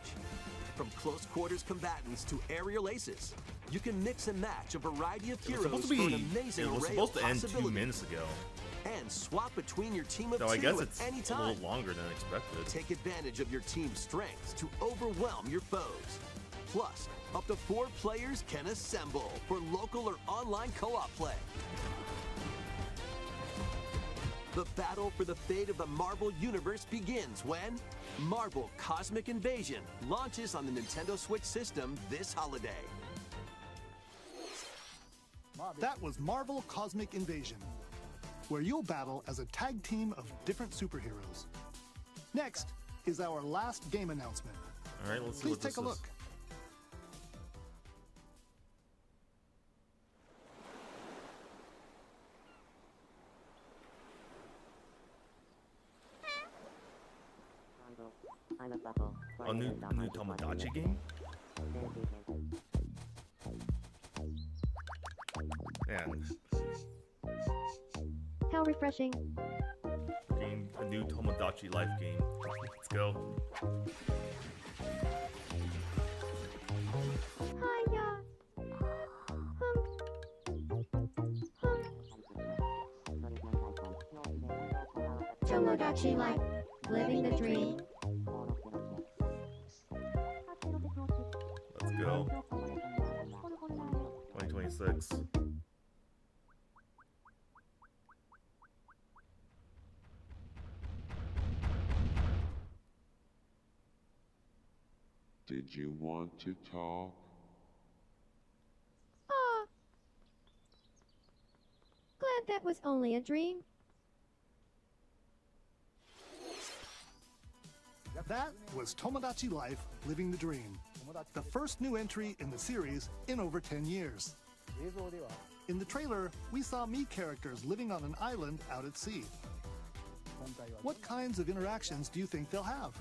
From close quarters combatants to aerial aces, you can mix and match a variety of It was heroes supposed to for be. an amazing It was array supposed of to end 2 possibilities. minutes ago. And swap between your team of So 2 I guess at it's any a time. little longer than expected. Take advantage of your team's strengths to overwhelm your foes. Plus, up to 4 players can assemble for local or online co-op play. The battle for the fate of the Marvel Universe begins when Marvel Cosmic Invasion launches on the Nintendo Switch system this holiday. That was Marvel Cosmic Invasion, where you'll battle as a tag team of different superheroes. Next is our last game announcement. All right, let's see Please what this take a look. is. A new Tomodachi game? Yeah, How refreshing. a new Tomodachi Life game. Let's go. Hiya. Tomodachi Life. Living the dream. Let's go. 2026. Did you want to talk? Ah. Glad that was only a dream. That was Tomodachi Life Living the Dream, the first new entry in the series in over 10 years. In the trailer, we saw Mii characters living on an island out at sea. What kinds of interactions do you think they'll have?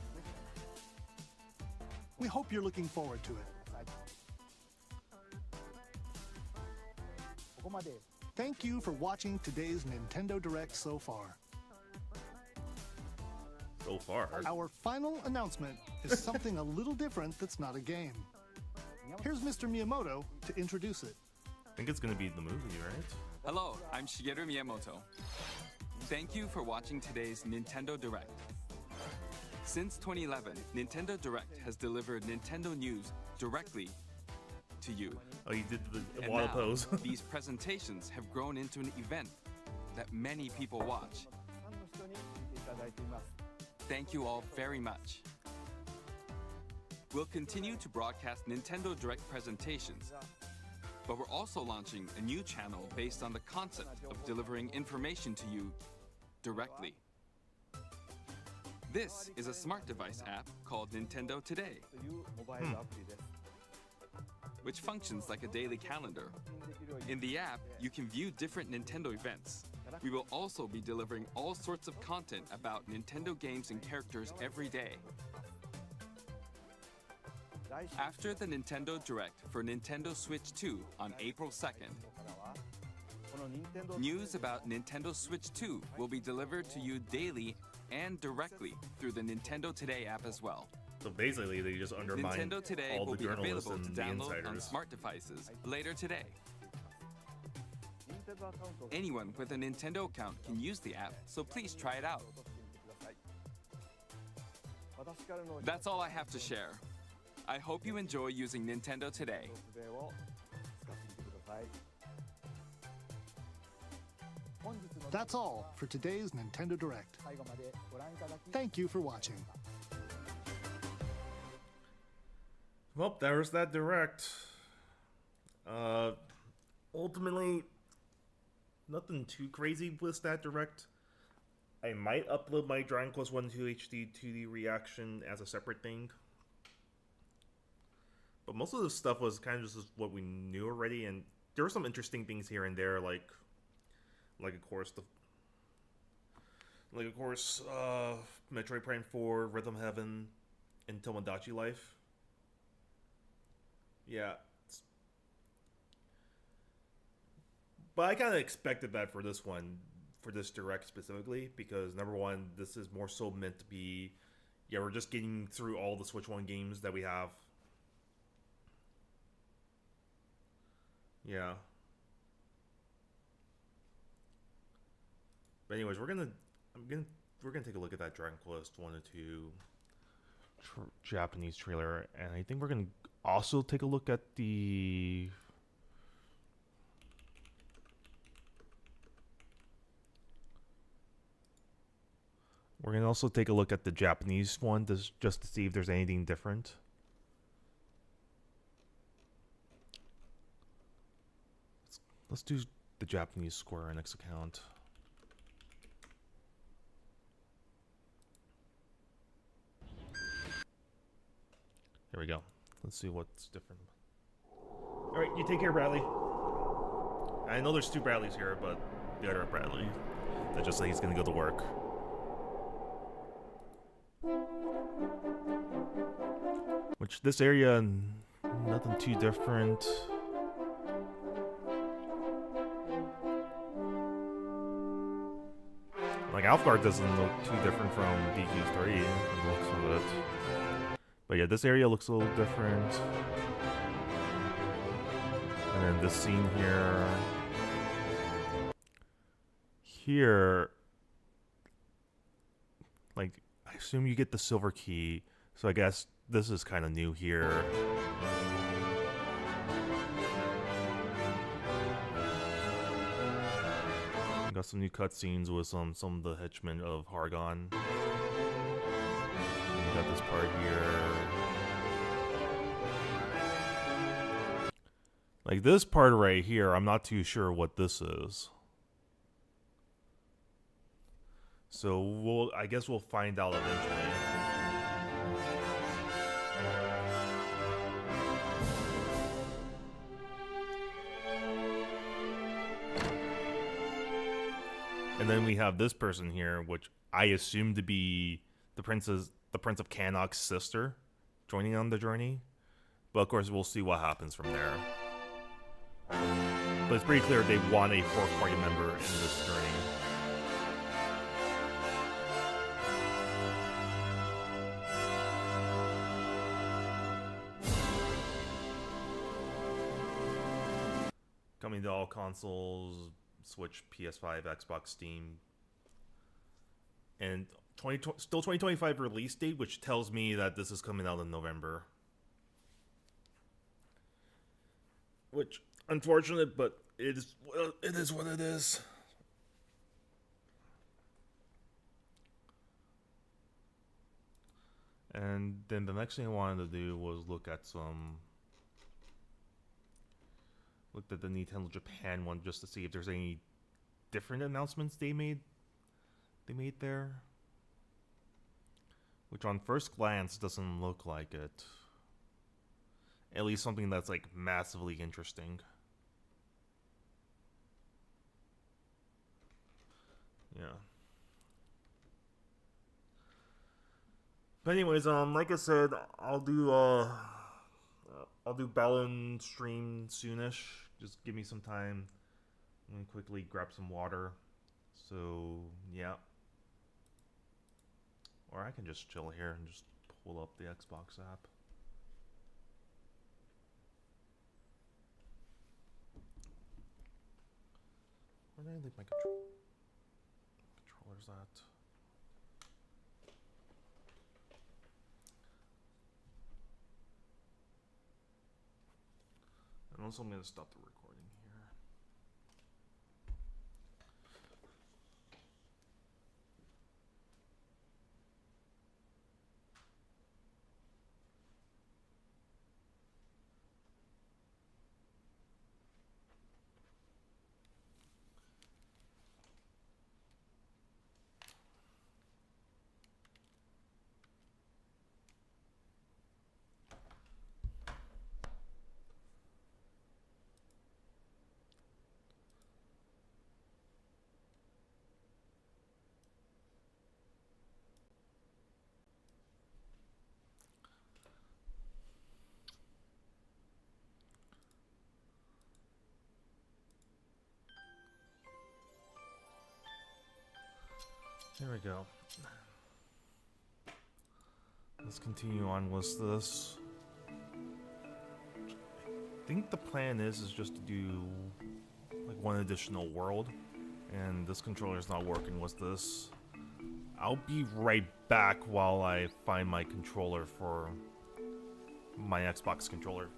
We hope you're looking forward to it. Thank you for watching today's Nintendo Direct so far. So far. Our final announcement is something a little different that's not a game. Here's Mr. Miyamoto to introduce it. I think it's gonna be the movie, right? Hello, I'm Shigeru Miyamoto. Thank you for watching today's Nintendo Direct. Since 2011, Nintendo Direct has delivered Nintendo news directly to you. Oh, you did the And water now, pose. these presentations have grown into an event that many people watch. Thank you all very much. we'll continue to broadcast Nintendo Direct presentations, but we're also launching a new channel based on the concept of delivering information to you directly. This is a smart device app called Nintendo Today, which functions like a daily calendar. In the app, you can view different Nintendo events. We will also be delivering all sorts of content about Nintendo games and characters every day. After the Nintendo Direct for Nintendo Switch 2 on April 2nd, news about Nintendo Switch 2 will be delivered to you daily and directly through the Nintendo Today app as well. So basically, they just undermine Nintendo Today all will the be journalists available to and the download on insiders. smart devices later today. Anyone with a Nintendo account can use the app, so please try it out. That's all I have to share. I hope you enjoy using Nintendo Today. That's all for today's Nintendo Direct. Thank you for watching. Well, there's that Direct. Ultimately, nothing too crazy with that Direct. I might upload my Dragon Quest 1 2 HD 2D reaction as a separate thing. But most of the stuff was kind of just what we knew already, and there were some interesting things here and there, like of course Metroid Prime 4, Rhythm Heaven, and Tomodachi Life. Yeah. But I kind of expected that for this one, for this Direct specifically, because number one, this is more so meant to be, yeah, we're just getting through all the Switch 1 games that we have. Yeah. But anyways, we're gonna take a look at that Dragon Quest 1 and 2 Japanese trailer, and I think we're gonna also take a look at the Japanese one just to see if there's anything different. Let's do the Japanese Square Enix account. Here we go. Let's see what's different. Alright, you take care, Bradley. I know there's two Bradleys here, but the other Bradley that just said he's gonna go to work. Which, this area, nothing too different. Like, Alfgard doesn't look too different from DQ3 from the looks of it. But yeah, this area looks a little different. And then this scene here. Here, like, I assume you get the silver key. So I guess this is kind of new here. Got some new cutscenes with some of the henchmen of Hargon. And we got this part here. Like, this part right here, I'm not too sure what this is. So I guess we'll find out eventually. And then we have this person here, which I assume to be the Prince of Cannock's sister, joining on the journey. But of course, we'll see what happens from there. But it's pretty clear they want a fourth party member in this journey. Coming to all consoles, Switch, PS5, Xbox, Steam. And still 2025 release date, which tells me that this is coming out in November. Which, unfortunate, but it is what it is. And then the next thing I wanted to do was looked at the Nintendo Japan one just to see if there's any different announcements they made there. Which on first glance doesn't look like it. At least something that's like massively interesting. Yeah. But anyways, like I said, I'll do Balan stream soonish. Just give me some time. I'm gonna quickly grab some water. So yeah. Or I can just chill here and just pull up the Xbox app. Where did I leave my controller's at? And also I'm going to stop the recording here. There we go. Let's continue on with this. I think the plan is just to do like one additional world, and this controller is not working with this. I'll be right back while I find my controller for my Xbox controller.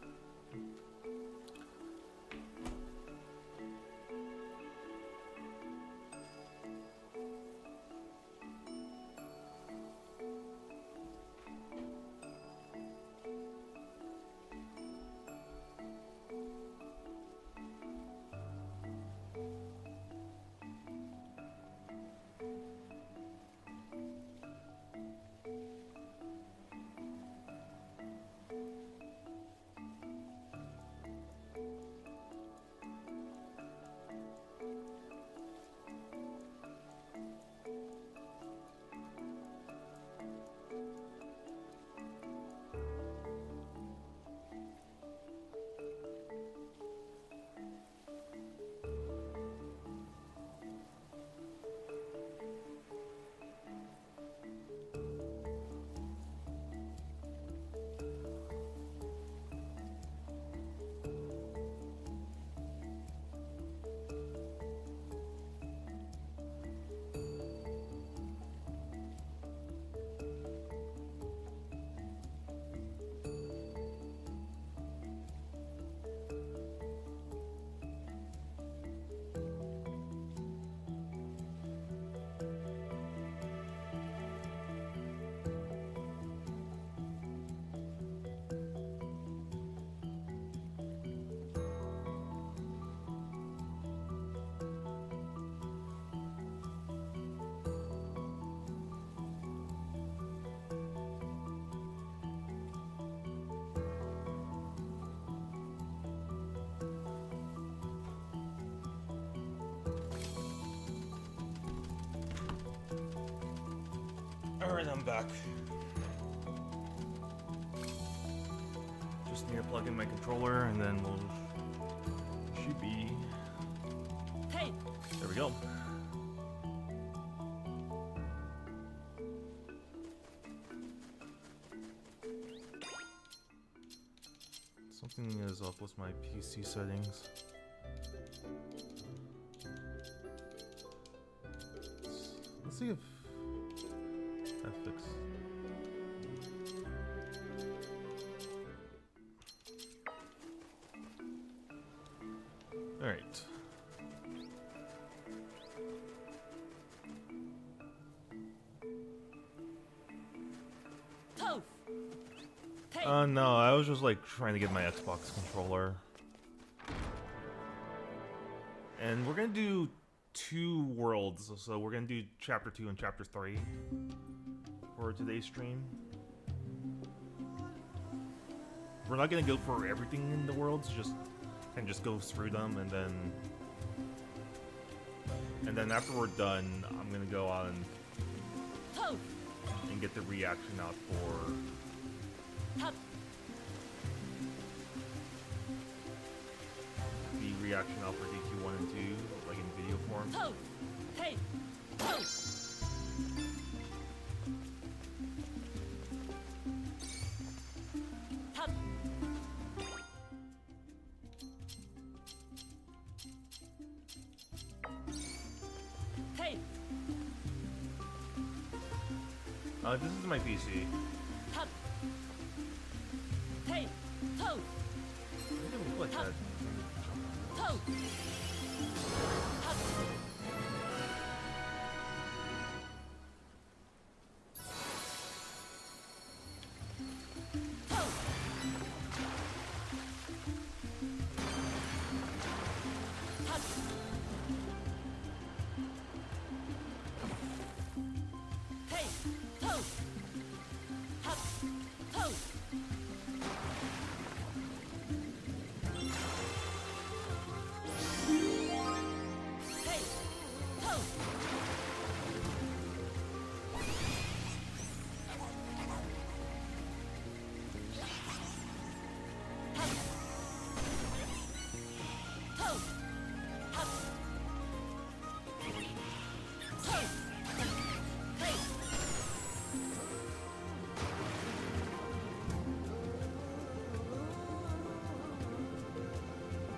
Alright, I'm back. Just need to plug in my controller and then should be... Hey! There we go. Something is up with my PC settings. Let's see if that fixes. All right. Poof! No, I was just like trying to get my Xbox controller. And we're gonna do 2 worlds, so we're gonna do Chapter 2 and Chapter 3 for today's stream. We're not gonna go for everything in the worlds, just go through them, and then after we're done, I'm gonna go on and get the reaction out for the reaction out for DQ 1 and 2, like in video form. Hey. This is my PC. Hey. It doesn't look like that.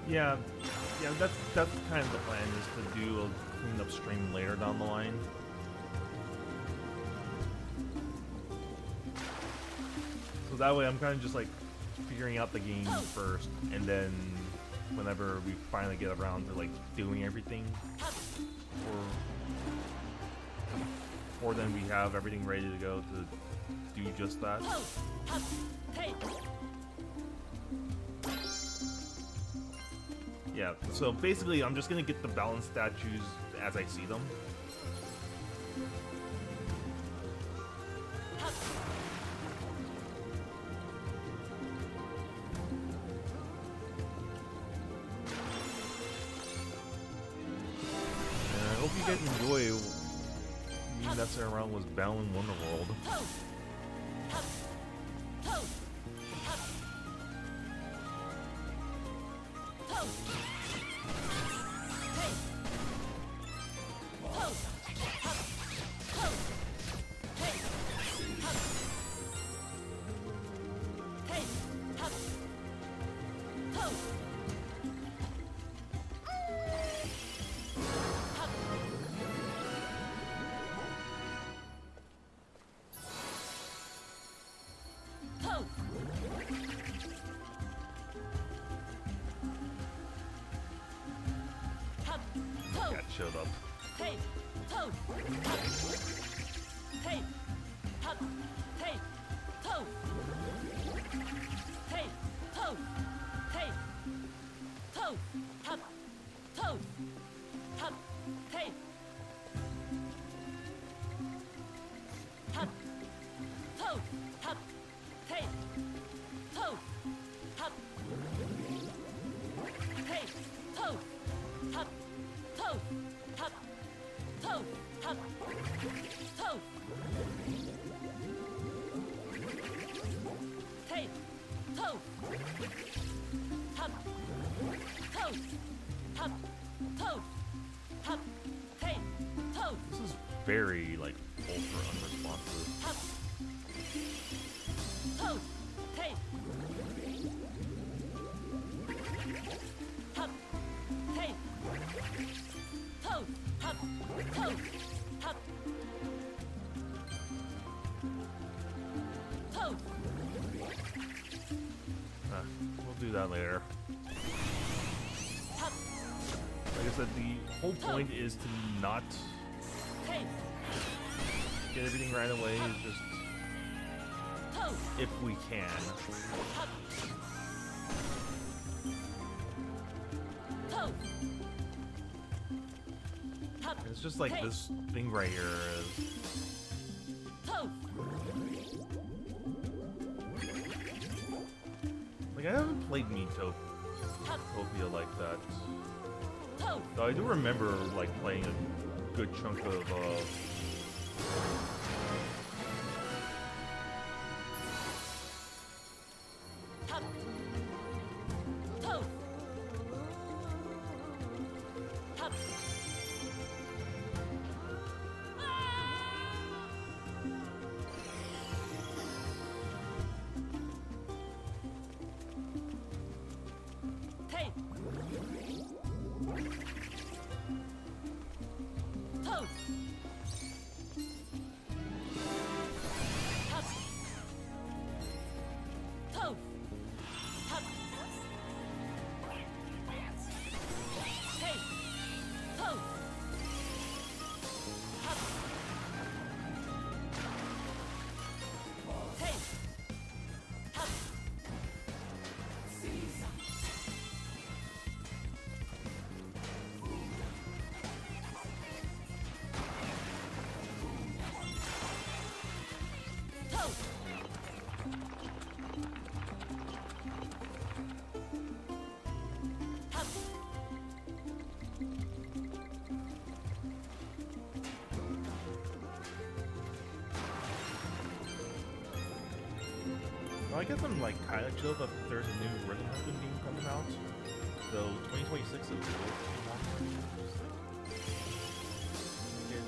Yeah, that's kind of the plan, is to do a cleanup stream later down the line. So that way I'm kind of just like figuring out the game first, and then whenever we finally get around to like doing everything, or then we have everything ready to go to do just that. Yeah, so basically I'm just gonna get the Balan statues as I see them. And I hope you guys enjoy me messing around with Balan Wonderworld. Cat showed up. Hey. Hey. Hey. Hey. Hey. Hey. This is very like ultra unresponsive. We'll do that later. Like I said, the whole point is to not get everything right away. Is just if we can. It's just like this thing right here is. Like, I haven't played Miitopia like that. Though I do remember like playing a good chunk of I guess I'm like kind of chill that there's a new Rhythm Weapon game coming out. So 2026 is a little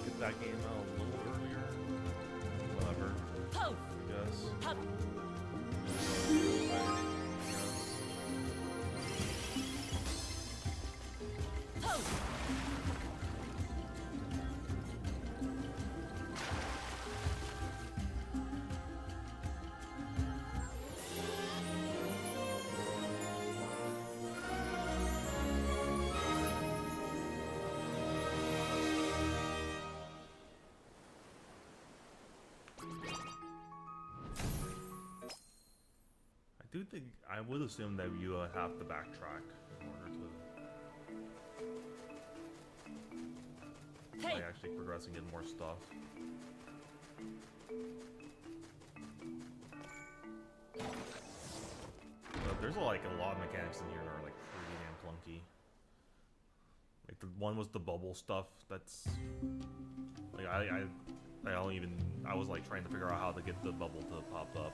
get that game out a little earlier. Whatever. I guess. I do think I would assume that you have to backtrack in order to like actually progressing in more stuff. But there's like a lot of mechanics in here that are like pretty damn clunky. Like the one was the bubble stuff. That's like I don't even. I was like trying to figure out how to get the bubble to pop up.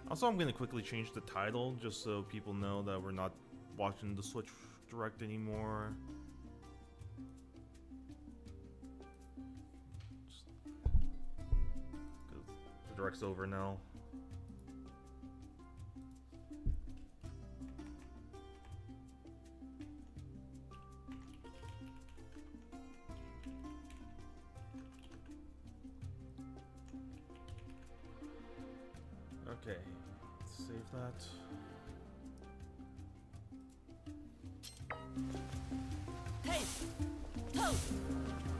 Also, I'm going to quickly change the title just so people know that we're not watching the Switch Direct anymore. Because the Direct's over now. Okay. Save that. Hey! Ho!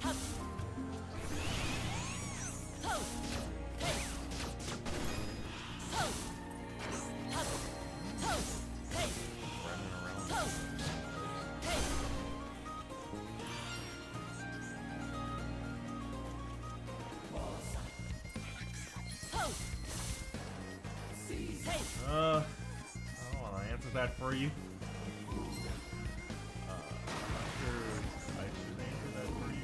Hup! Ho! Hey! Ho! Hup! Ho! Hey! Running around. Ho! Hey! Ho! Hey! I don't want to answer that for you. I'm not sure I should answer that for you.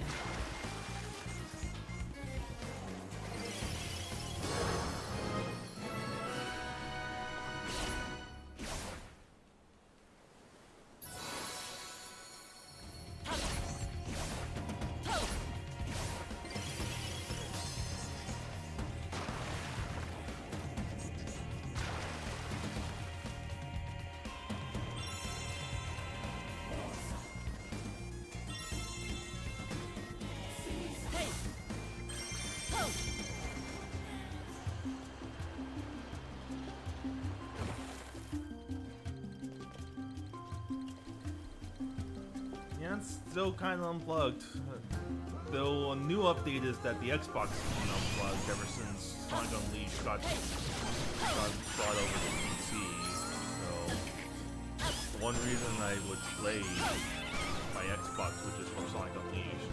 and still kind of unplugged. Though a new update is that the Xbox has been unplugged ever since Sonic Unleashed got brought over to PC. So one reason I would play my Xbox was just for Sonic Unleashed.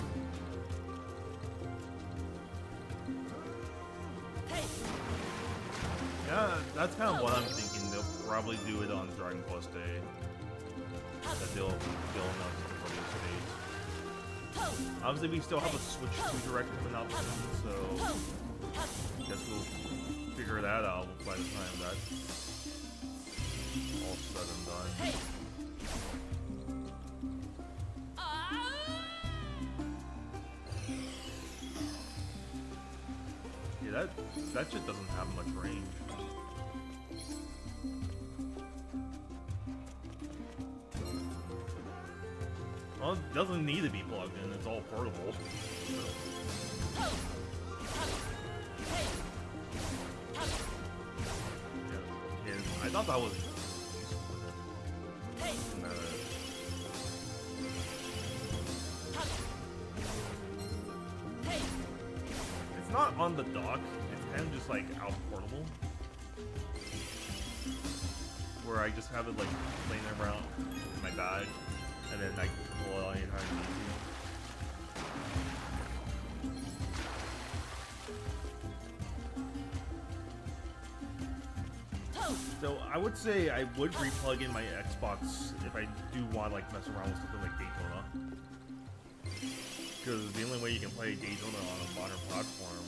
Yeah, that's kind of what I'm thinking. They'll probably do it on Dragon Quest Day. That they'll announce the release date. Obviously, we still have a Switch 2 Direct coming out soon, so I guess we'll figure that out by the time that's all said and done. Yeah, that shit doesn't have much range. Well, it doesn't need to be plugged in, it's all portable. Yeah, I thought that was it's not on the dock, it's kind of just like out portable. Where I just have it like laying around in my bag. And then I can pull it on anytime I need to. So I would say I would replug in my Xbox if I do want to like mess around with something like Daytona. Because the only way you can play Daytona on a modern platform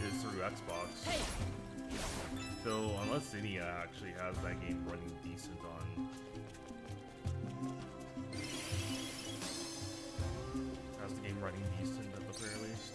is through Xbox. So unless Cydia actually has that game running decent on running decent at the very least.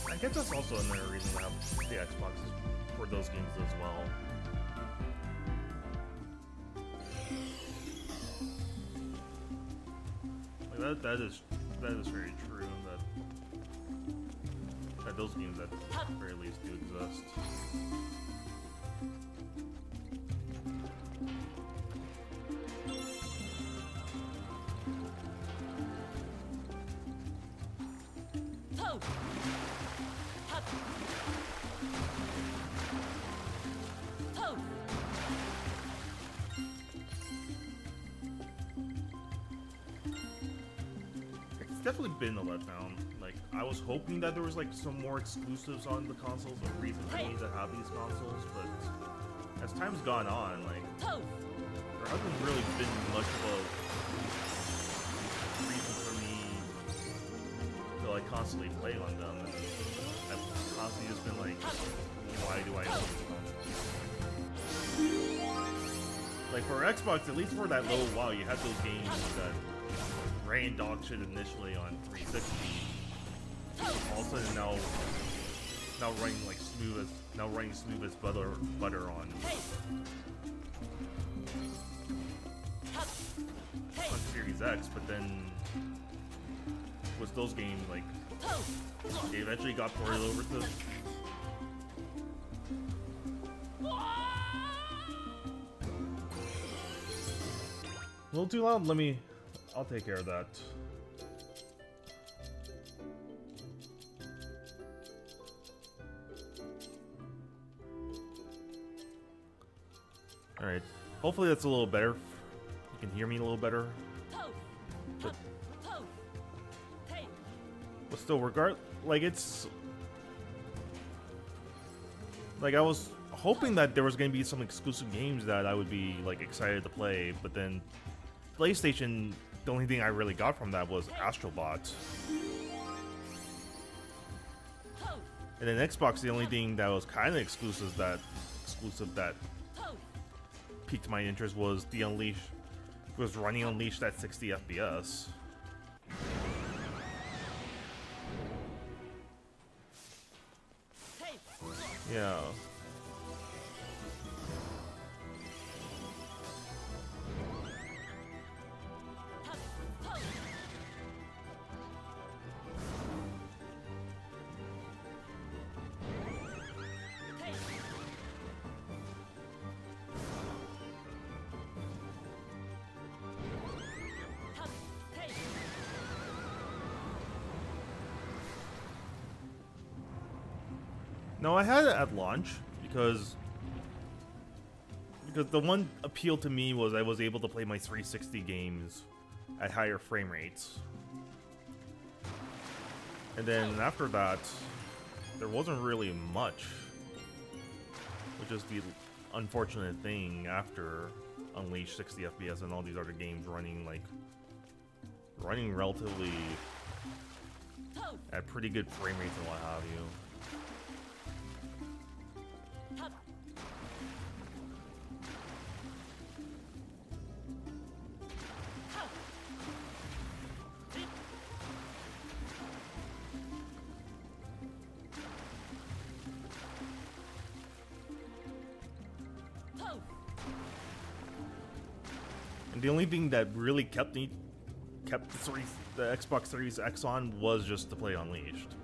I guess that's also another reason to have the Xbox for those games as well. Like that is very true. That those games at the very least do exist. It's definitely been a letdown. Like, I was hoping that there was like some more exclusives on the consoles, a reason for me to have these consoles, but as time's gone on, like, there hasn't really been much of a reason for me to like constantly play on them, and I've constantly just been like, why do I own these consoles? Like, for Xbox, at least for that little while, you had those games that ran dog shit initially on 360. All of a sudden now running like smooth as butter on Series X, but then with those games, like, they eventually got ported over to a little too loud. I'll take care of that. Alright. Hopefully that's a little better. You can hear me a little better. But, but still, like, it's... Like, I was hoping that there was going to be some exclusive games that I would be, like, excited to play, but then PlayStation, the only thing I really got from that was Astrobot. And then Xbox, the only thing that was kind of exclusive that piqued my interest was the Unleash, was running Unleashed at 60 FPS. Yeah. No, I had it at launch because the one appeal to me was I was able to play my 360 games at higher frame rates. And then after that, there wasn't really much, which is the unfortunate thing after Unleashed 60 FPS and all these other games running relatively at pretty good frame rates and what have you. The only thing that really kept the Xbox Series X on was just to play Unleashed.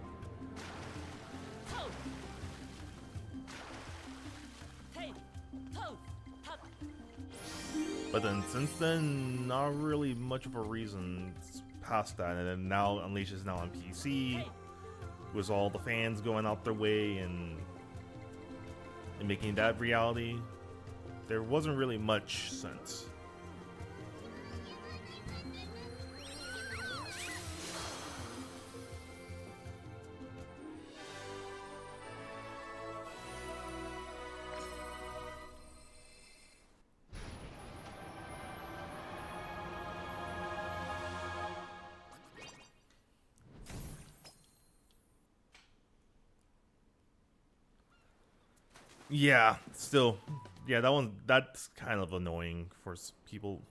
But then since then, not really much of a reason past that. And then now Unleashed is now on PC, with all the fans going out their way and making that reality. There wasn't really much since. Yeah, still, yeah, that's kind of annoying for people.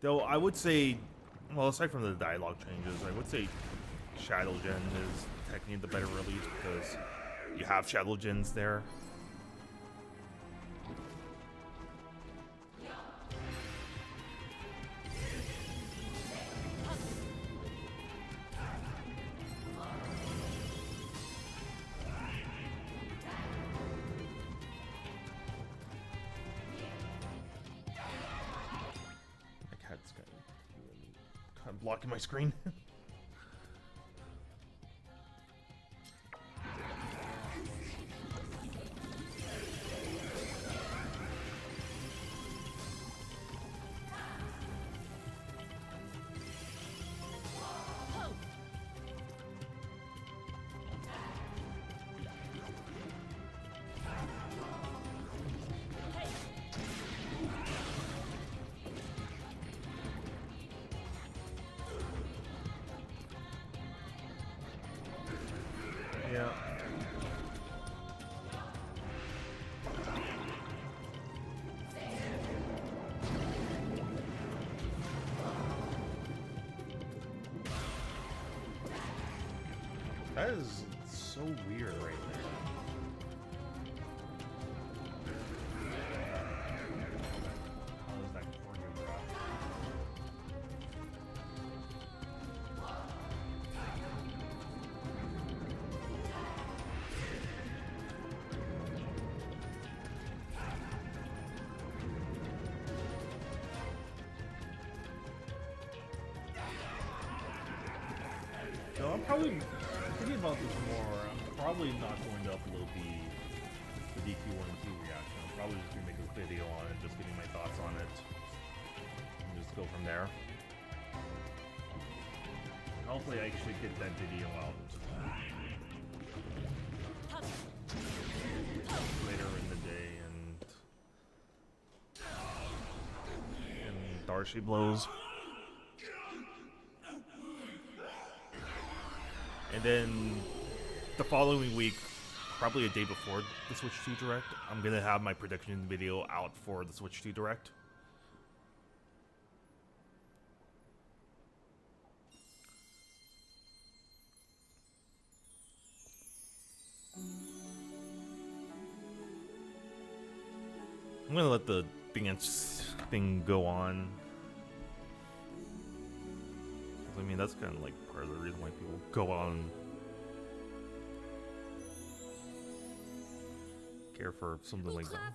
Though I would say, well, aside from the dialogue changes, I would say Shadow Gen is technically the better release because you have Shadow Gens there. Blocking my screen. Yeah. That is so weird right there. How is that choreographed? No, I'm probably thinking about this more. probably not going to upload the DQ1 and 2 reaction. I'm probably just gonna make a video on it, just giving my thoughts on it, and just go from there. Hopefully I should get that video out later in the day, and Darcy blows. And then the following week, probably a day before the Switch 2 Direct, I'm gonna have my prediction video out for the Switch 2 Direct. I'm gonna let the dance thing go on. I mean, that's kind of like part of the reason why people go on care for something like that.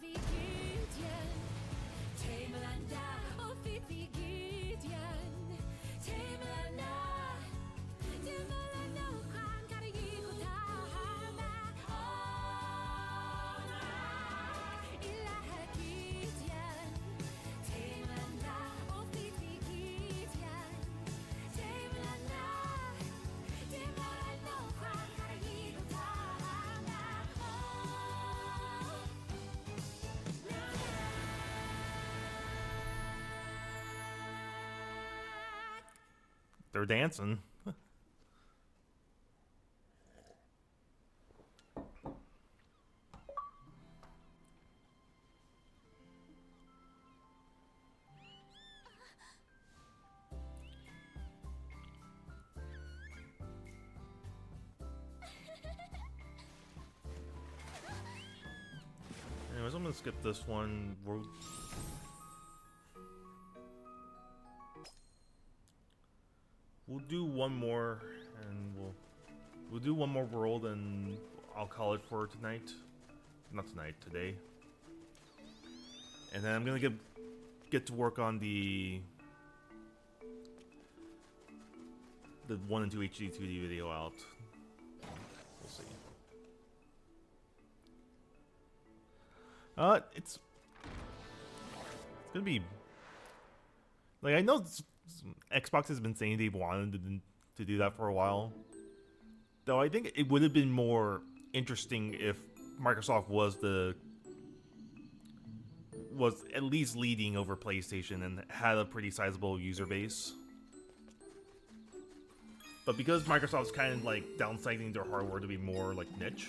They're dancing. Anyways, I'm gonna skip this one. We'll do one more, and we'll do one more world, and I'll call it for tonight. Not tonight, today. And then I'm gonna get to work on the 1 and 2 HD 2D video out. We'll see. It's gonna be like, I know Xbox has been saying they've wanted to do that for a while, though I think it would have been more interesting if Microsoft was at least leading over PlayStation and had a pretty sizable user base. But because Microsoft's kind of like downsizing their hardware to be more like niche,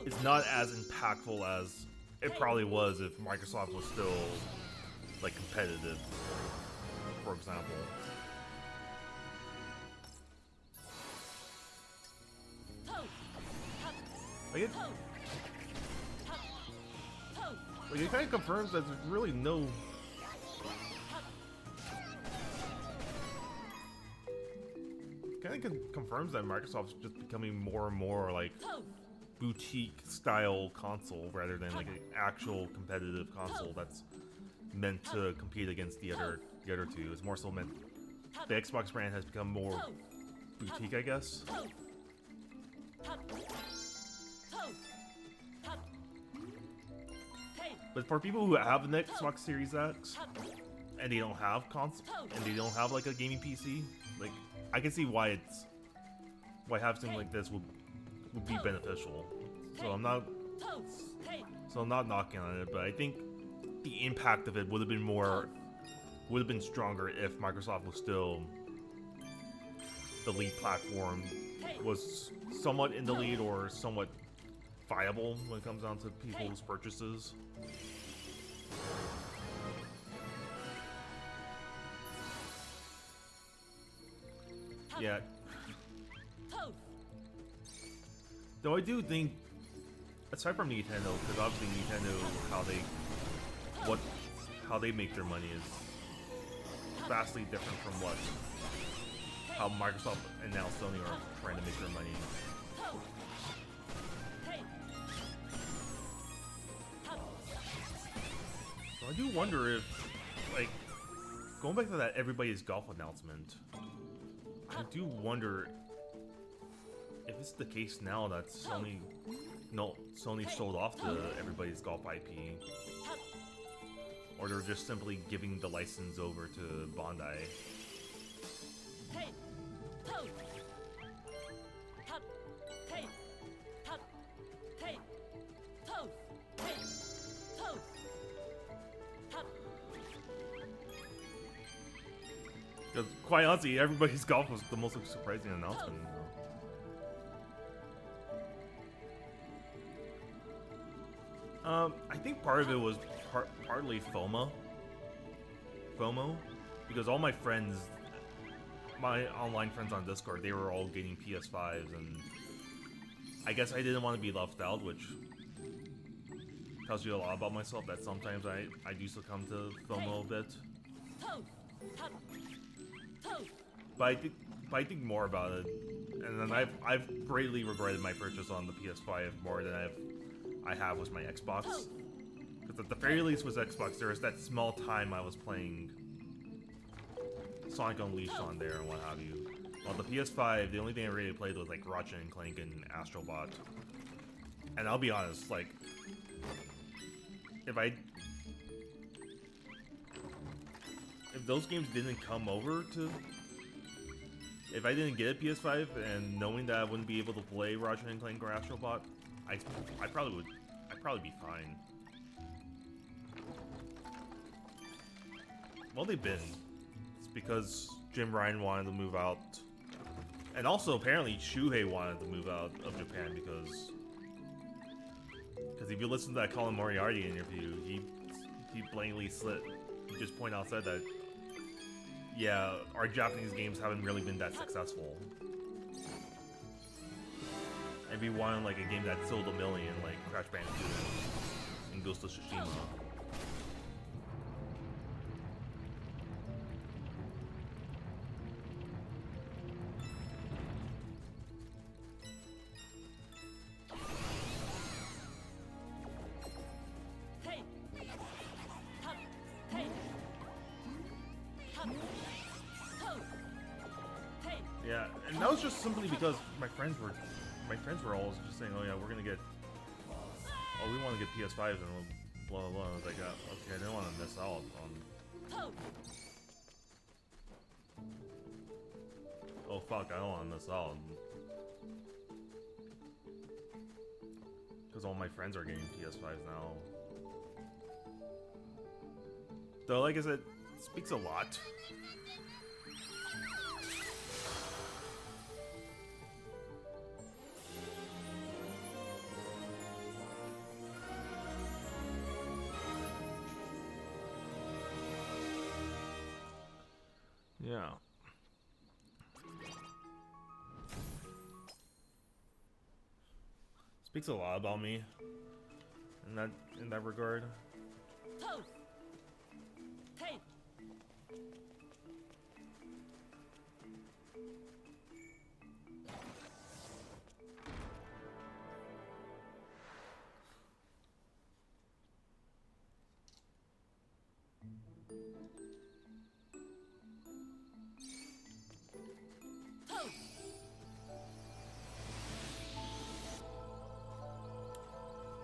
it's not as impactful as it probably was if Microsoft was still like competitive, for example. Like it kind of confirms that there's really no confirms that Microsoft's just becoming more and more like boutique style console rather than like an actual competitive console that's meant to compete against the other two. It's more so meant, the Xbox brand has become more boutique, I guess. But for people who have an Xbox Series X and they don't have console and they don't have like a gaming PC, like I can see why having something like this would be beneficial. So I'm not knocking on it, but I think the impact of it would have been stronger if Microsoft was still the lead platform, was somewhat in the lead or somewhat viable when it comes down to people's purchases. Yeah. Though I do think, aside from Nintendo, because obviously Nintendo, how they make their money is vastly different from how Microsoft and now Sony are trying to make their money. So I do wonder if, like, going back to that Everybody's Golf announcement, I do wonder this the case now that Sony sold off to everybody's golf IP, or they're just simply giving the license over to Bandai. Hey, pose. Hop, hey, hop, hey, pose, hey, pose, hop. Because quite honestly, everybody's golf was the most surprising announcement. I think part of it was partly FOMO, because all my friends, my online friends on Discord, they were all getting PS5s, and I guess I didn't want to be left out, which tells you a lot about myself, that sometimes I do succumb to FOMO a bit. But I think more about it, and then I've greatly regretted my purchase on the PS5 more than I have with my Xbox. Because at the very least with Xbox, there was that small time I was playing Sonic Unleashed on there and what have you. While the PS5, the only thing I really played was like Ratchet and Clank and Astro Bot. And I'll be honest, like, if those games didn't come over to, if I didn't get a PS5 and knowing that I wouldn't be able to play Ratchet and Clank or Astro Bot, I'd probably be fine. Well, they've been. It's because Jim Ryan wanted to move out, and also apparently Shuhei wanted to move out of Japan because if you listen to that Colin Moriarty interview, he blatantly he just said that, yeah, our Japanese games haven't really been that successful. And we wanted like a game that sold 1 million, like Crash Bandicoot and Ghost of Tsushima. Hey, hop, hey, hop, pose, hey. Yeah, and that was just simply because my friends were all just saying, oh yeah, we're gonna get, oh, we want to get PS5s and blah blah blah. I was like, okay, I didn't want to miss out on. Oh fuck, I don't want to miss out. Because all my friends are getting PS5s now. Though, like I said, it speaks a lot. Yeah. Speaks a lot about me in that regard. Pose. Hey.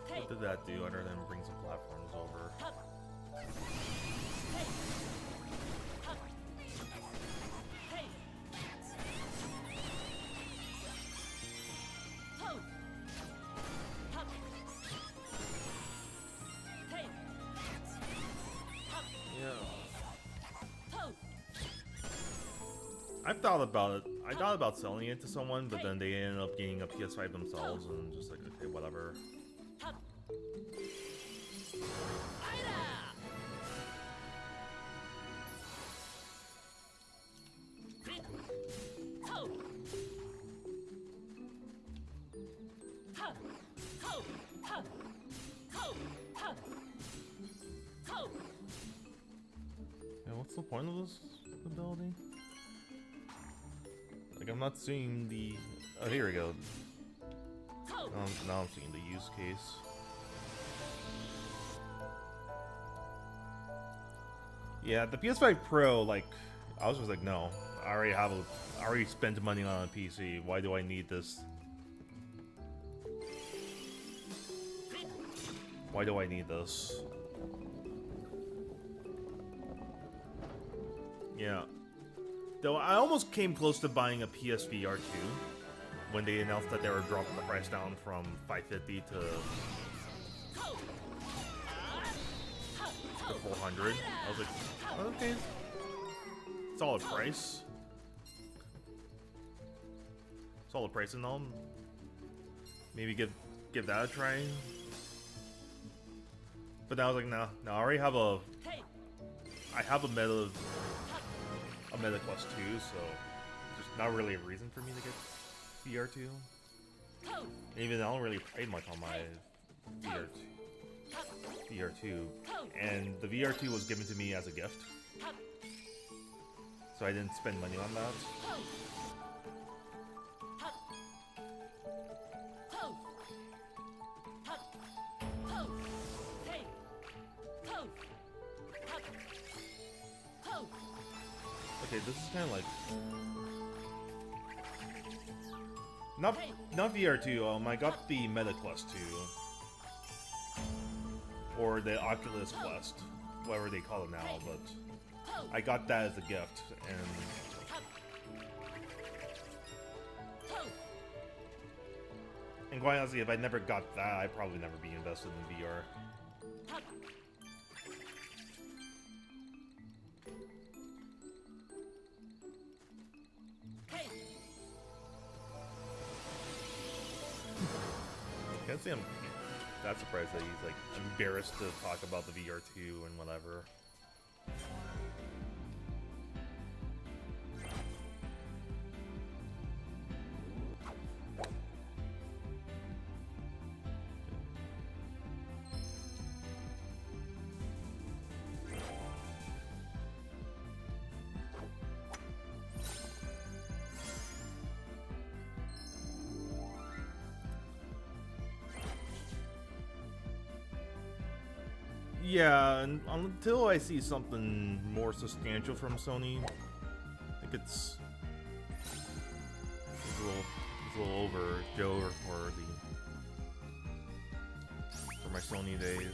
What did that do other than bring some platforms over? I've thought about it. I thought about selling it to someone, but then they ended up getting a PS5 themselves, and just like, okay, whatever. Yeah, what's the point of this ability? Like, I'm not seeing the... Oh, here we go. Now I'm seeing the use case. Yeah, the PS5 Pro, like, I was just like, no. I already spent money on a PC. Why do I need this Why do I need this? Yeah. Though I almost came close to buying a PSVR 2 when they announced that they were dropping the price down from $550 to 400. I was like, okay, solid price. Solid price and all. Maybe give that a try. But now I was like, nah, I already have a Meta Quest 2, so there's not really a reason for me to get VR2. Even I don't really play much on my VR2, and the VR2 was given to me as a gift, so I didn't spend money on that. Okay, this is kind of like not VR2. I got the Meta Quest 2 or the Oculus Quest, whatever they call it now. But I got that as a gift, and quite honestly, if I never got that, I'd probably never be invested in VR. Can't say I'm that surprised that he's like embarrassed to talk about the VR2 and whatever. Yeah, and until I see something more substantial from Sony, I think it's a little over Joe for my Sony days.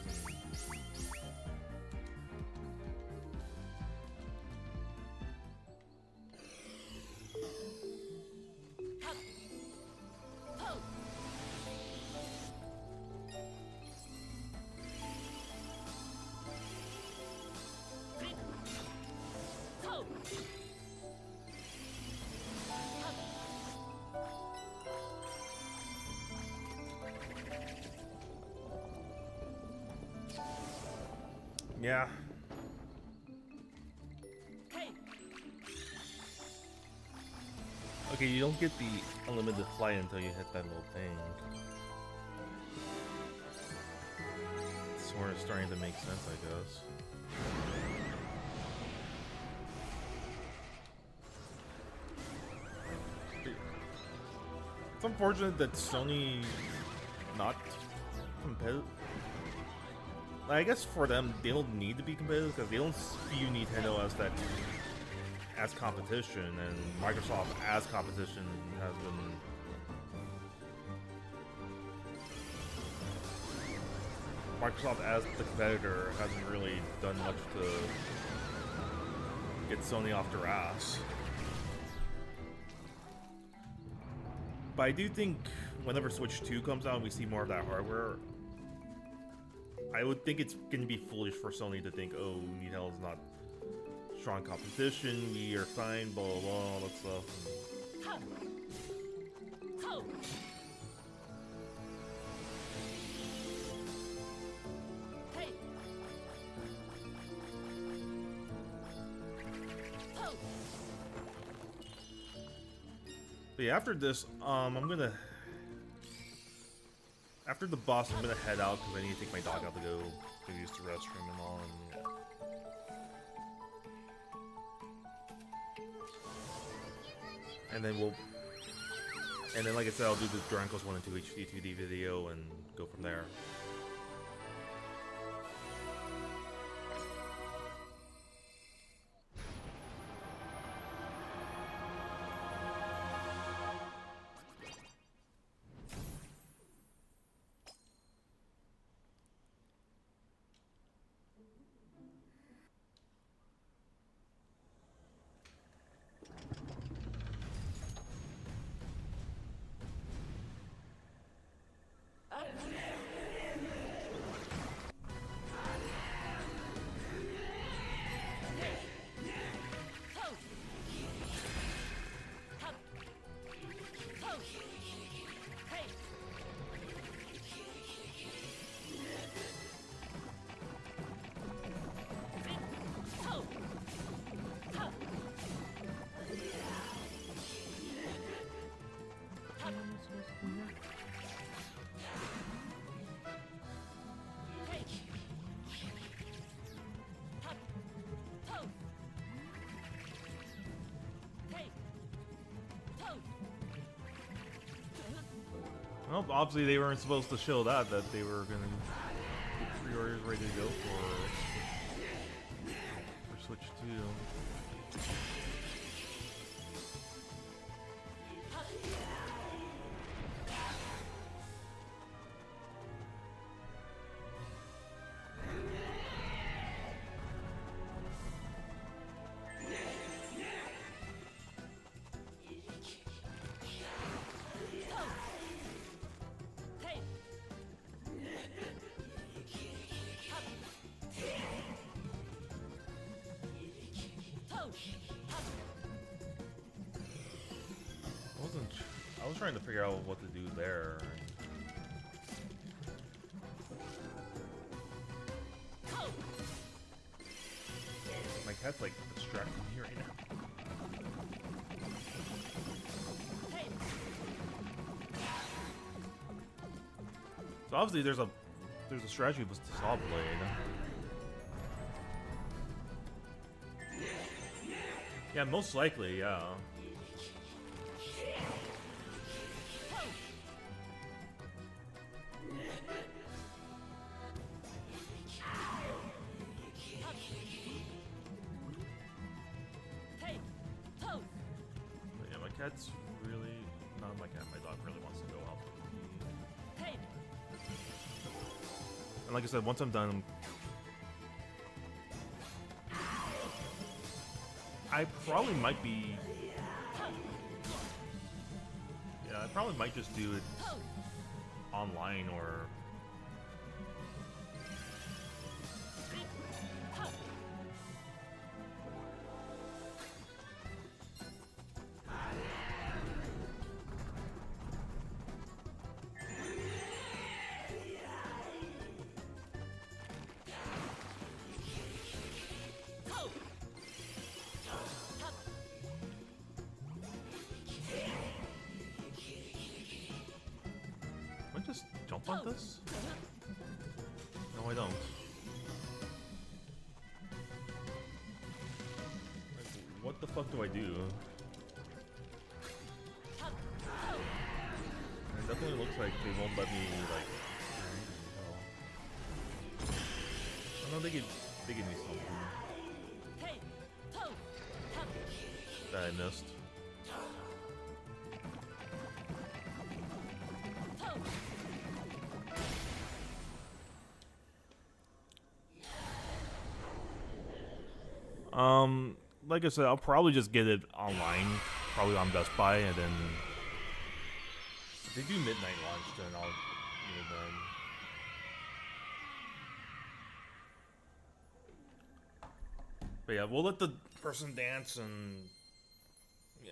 And yeah. Okay, you don't get the unlimited flight until you hit that little thing. It's sort of starting to make sense, I guess. It's unfortunate that Sony not competitive. I guess for them, they don't need to be competitive because they don't view Nintendo as competition, and Microsoft as competition has been. Microsoft as the competitor hasn't really done much to get Sony off their ass. But I do think whenever Switch 2 comes out and we see more of that hardware, I would think it's going to be foolish for Sony to think, oh, Nintendo's not strong competition, we are fine, blah, blah, blah, all that stuff. But yeah, after this, after the boss, I'm gonna head out because I need to take my dog out to go use the restroom and all. And then like I said, I'll do the Dragon Quest 1 and 2 HD2D video and go from there. Well, obviously they weren't supposed to show that they were gonna get pre-orders ready to go for Switch 2. I was trying to figure out what to do there. My cat's like distracting me right now. So obviously there's a strategy with the saw blade. Yeah, most likely, yeah. Cat's really not my cat. My dog really wants to go out. And like I said, once I'm done, I probably might be. Yeah, I probably might just do it online or. Just jump on this? No, I don't. Like, what the fuck do I do? It definitely looks like they won't let me, like... I know they give me something that I missed. Like I said, I'll probably just get it online, probably on Best Buy, and then if they do midnight launch, then I'll get it then. But yeah, we'll let the person dance and yeah.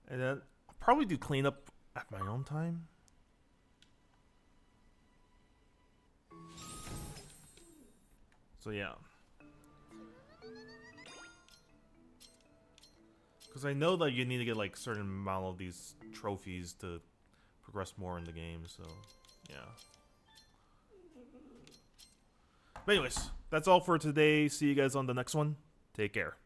And then I'll probably do cleanup at my own time. So yeah. Because I know that you need to get like certain amount of these trophies to progress more in the game, so yeah. But anyways, that's all for today. See you guys on the next one. Take care.